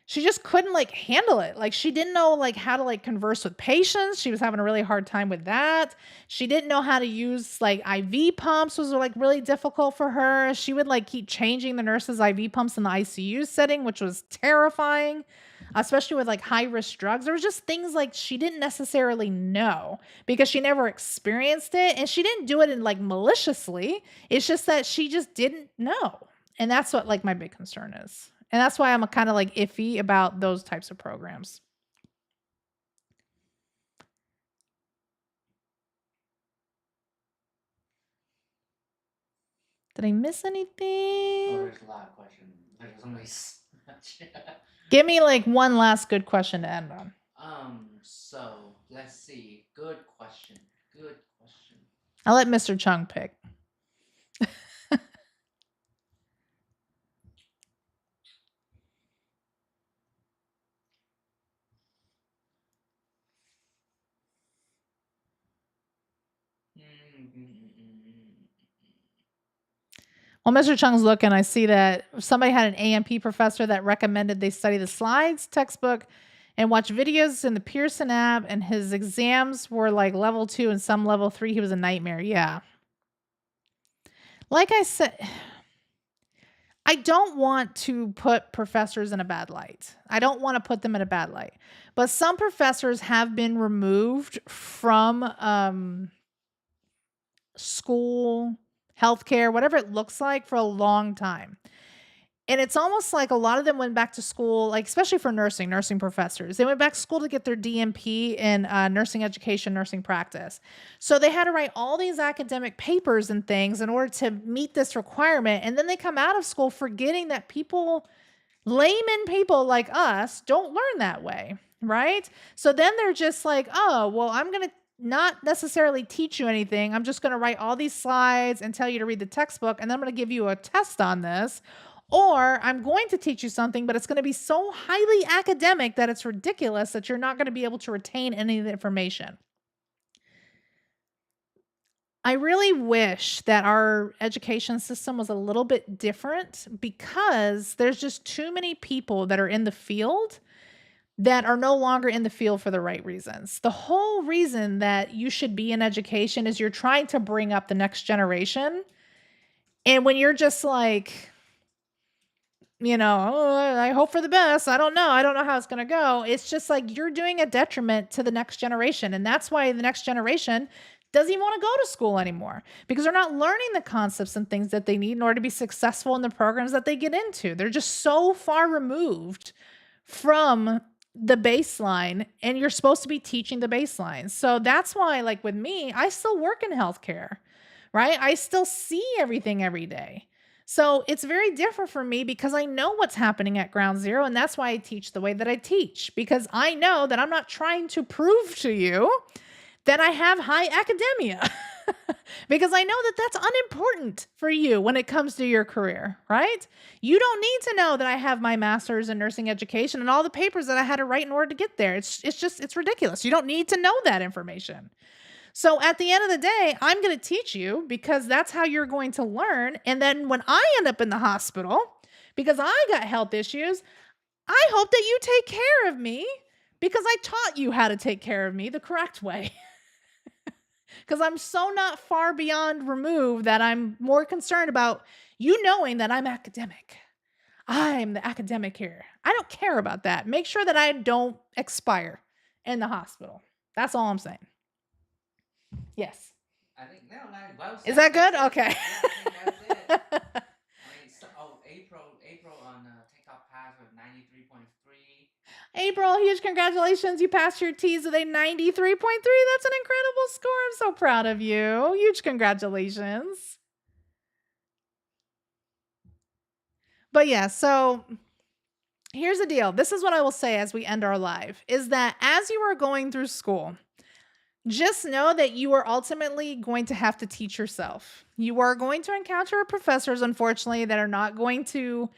She just couldn't like handle it. Like she didn't know like how to like converse with patients. She was having a really hard time with that. She didn't know how to use like IV pumps was like really difficult for her. She would like keep changing the nurses' IV pumps in the ICU setting, which was terrifying, especially with like high risk drugs. There was just things like she didn't necessarily know because she never experienced it and she didn't do it in like maliciously. It's just that she just didn't know. And that's what like my big concern is. And that's why I'm kind of like iffy about those types of programs. Did I miss anything? Oh, there's a lot of questions. There's only so much. Give me like one last good question to end on. So let's see. Good question. Good question. I'll let Mr. Cheung pick. Well, Mr. Cheung's looking, I see that somebody had an AMP professor that recommended they study the slides, textbook, and watch videos in the Pearson app, and his exams were like level 2 and some level 3. He was a nightmare. Yeah. Like I said, I don't want to put professors in a bad light. I don't want to put them in a bad light. But some professors have been removed from school, healthcare, whatever it looks like, for a long time. And it's almost like a lot of them went back to school, like especially for nursing professors. They went back to school to get their DMP in nursing education, nursing practice. So they had to write all these academic papers and things in order to meet this requirement. And then they come out of school forgetting that layman people like us, don't learn that way, right? So then they're just like, oh, well, I'm going to not necessarily teach you anything. I'm just going to write all these slides and tell you to read the textbook, and then I'm going to give you a test on this. Or I'm going to teach you something, but it's going to be so highly academic that it's ridiculous that you're not going to be able to retain any of the information. I really wish that our education system was a little bit different, because there's just too many people that are in the field that are no longer in the field for the right reasons. The whole reason that you should be in education is you're trying to bring up the next generation. And when you're just like, oh, I hope for the best. I don't know. I don't know how it's going to go. It's just like you're doing a detriment to the next generation. And that's why the next generation doesn't even want to go to school anymore, because they're not learning the concepts and things that they need in order to be successful in the programs that they get into. They're just so far removed from the baseline, and you're supposed to be teaching the baseline. So that's why, like with me, I still work in healthcare, right? I still see everything every day. So it's very different for me because I know what's happening at ground zero. And that's why I teach the way that I teach, because I know that I'm not trying to prove to you that I have high academia, because I know that that's unimportant for you when it comes to your career, right? You don't need to know that I have my master's in nursing education and all the papers that I had to write in order to get there. It's ridiculous. You don't need to know that information. So at the end of the day, I'm going to teach you because that's how you're going to learn. And then when I end up in the hospital because I got health issues, I hope that you take care of me because I taught you how to take care of me the correct way. Because I'm so not far beyond removed that I'm more concerned about you knowing that I'm academic. I'm the academic here. I don't care about that. Make sure that I don't expire in the hospital. That's all I'm saying. Yes. I think no, well said. Is that good? Okay. Yeah, I think that's it. April on takeoff pass with 93.3. April, huge congratulations. You passed your T's with a 93.3. That's an incredible score. I'm so proud of you. Huge congratulations. But yeah, so here's the deal. This is what I will say as we end our live, is that as you are going through school, just know that you are ultimately going to have to teach yourself. You are going to encounter professors, unfortunately, that are not going to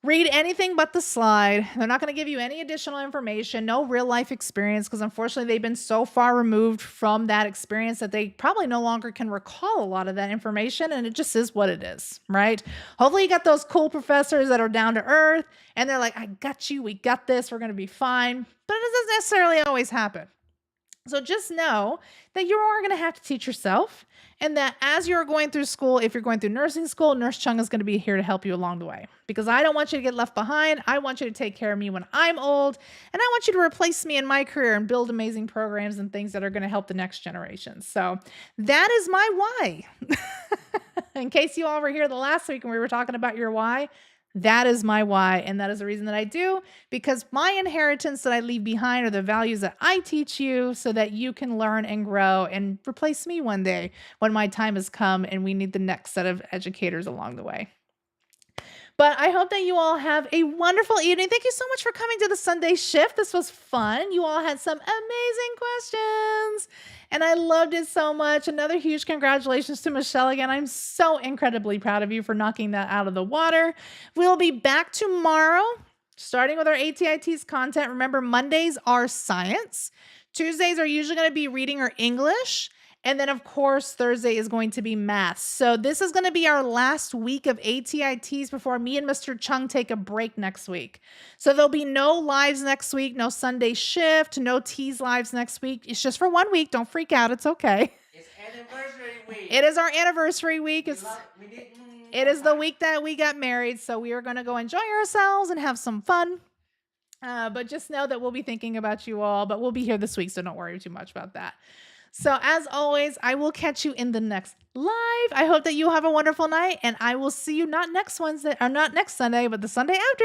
read anything but the slide. They're not going to give you any additional information, no real life experience, because unfortunately they've been so far removed from that experience that they probably no longer can recall a lot of that information, and it just is what it is, right? Hopefully you got those cool professors that are down to earth, and they're like, I got you, we got this, we're going to be fine. But it doesn't necessarily always happen. So just know that you are going to have to teach yourself, and that as you're going through school, if you're going through nursing school, Nurse Cheung is going to be here to help you along the way, because I don't want you to get left behind. I want you to take care of me when I'm old, and I want you to replace me in my career and build amazing programs and things that are going to help the next generation. So that is my why. In case you all were here the last week and we were talking about your why, that is my why, and that is the reason that I do, because my inheritance that I leave behind are the values that I teach you so that you can learn and grow and replace me one day when my time has come and we need the next set of educators along the way. But I hope that you all have a wonderful evening. Thank you so much for coming to the Sunday shift. This was fun. You all had some amazing questions, and I loved it so much. Another huge congratulations to Michelle again. I'm so incredibly proud of you for knocking that out of the water. We'll be back tomorrow, starting with our ATIT's content. Remember, Mondays are science. Tuesdays are usually going to be reading or English. And then, of course, Thursday is going to be math. So this is going to be our last week of ATITs before me and Mr. Cheung take a break next week. So there'll be no lives next week, no Sunday shift, no tease lives next week. It's just for 1 week. Don't freak out. It's okay. It's anniversary week. It is our anniversary week. We need, It is the week that we got married. So we are going to go enjoy ourselves and have some fun. But just know that we'll be thinking about you all, but we'll be here this week. So don't worry too much about that. So as always, I will catch you in the next live. I hope that you have a wonderful night, and I will see you not next Wednesday or not next Sunday, but the Sunday after.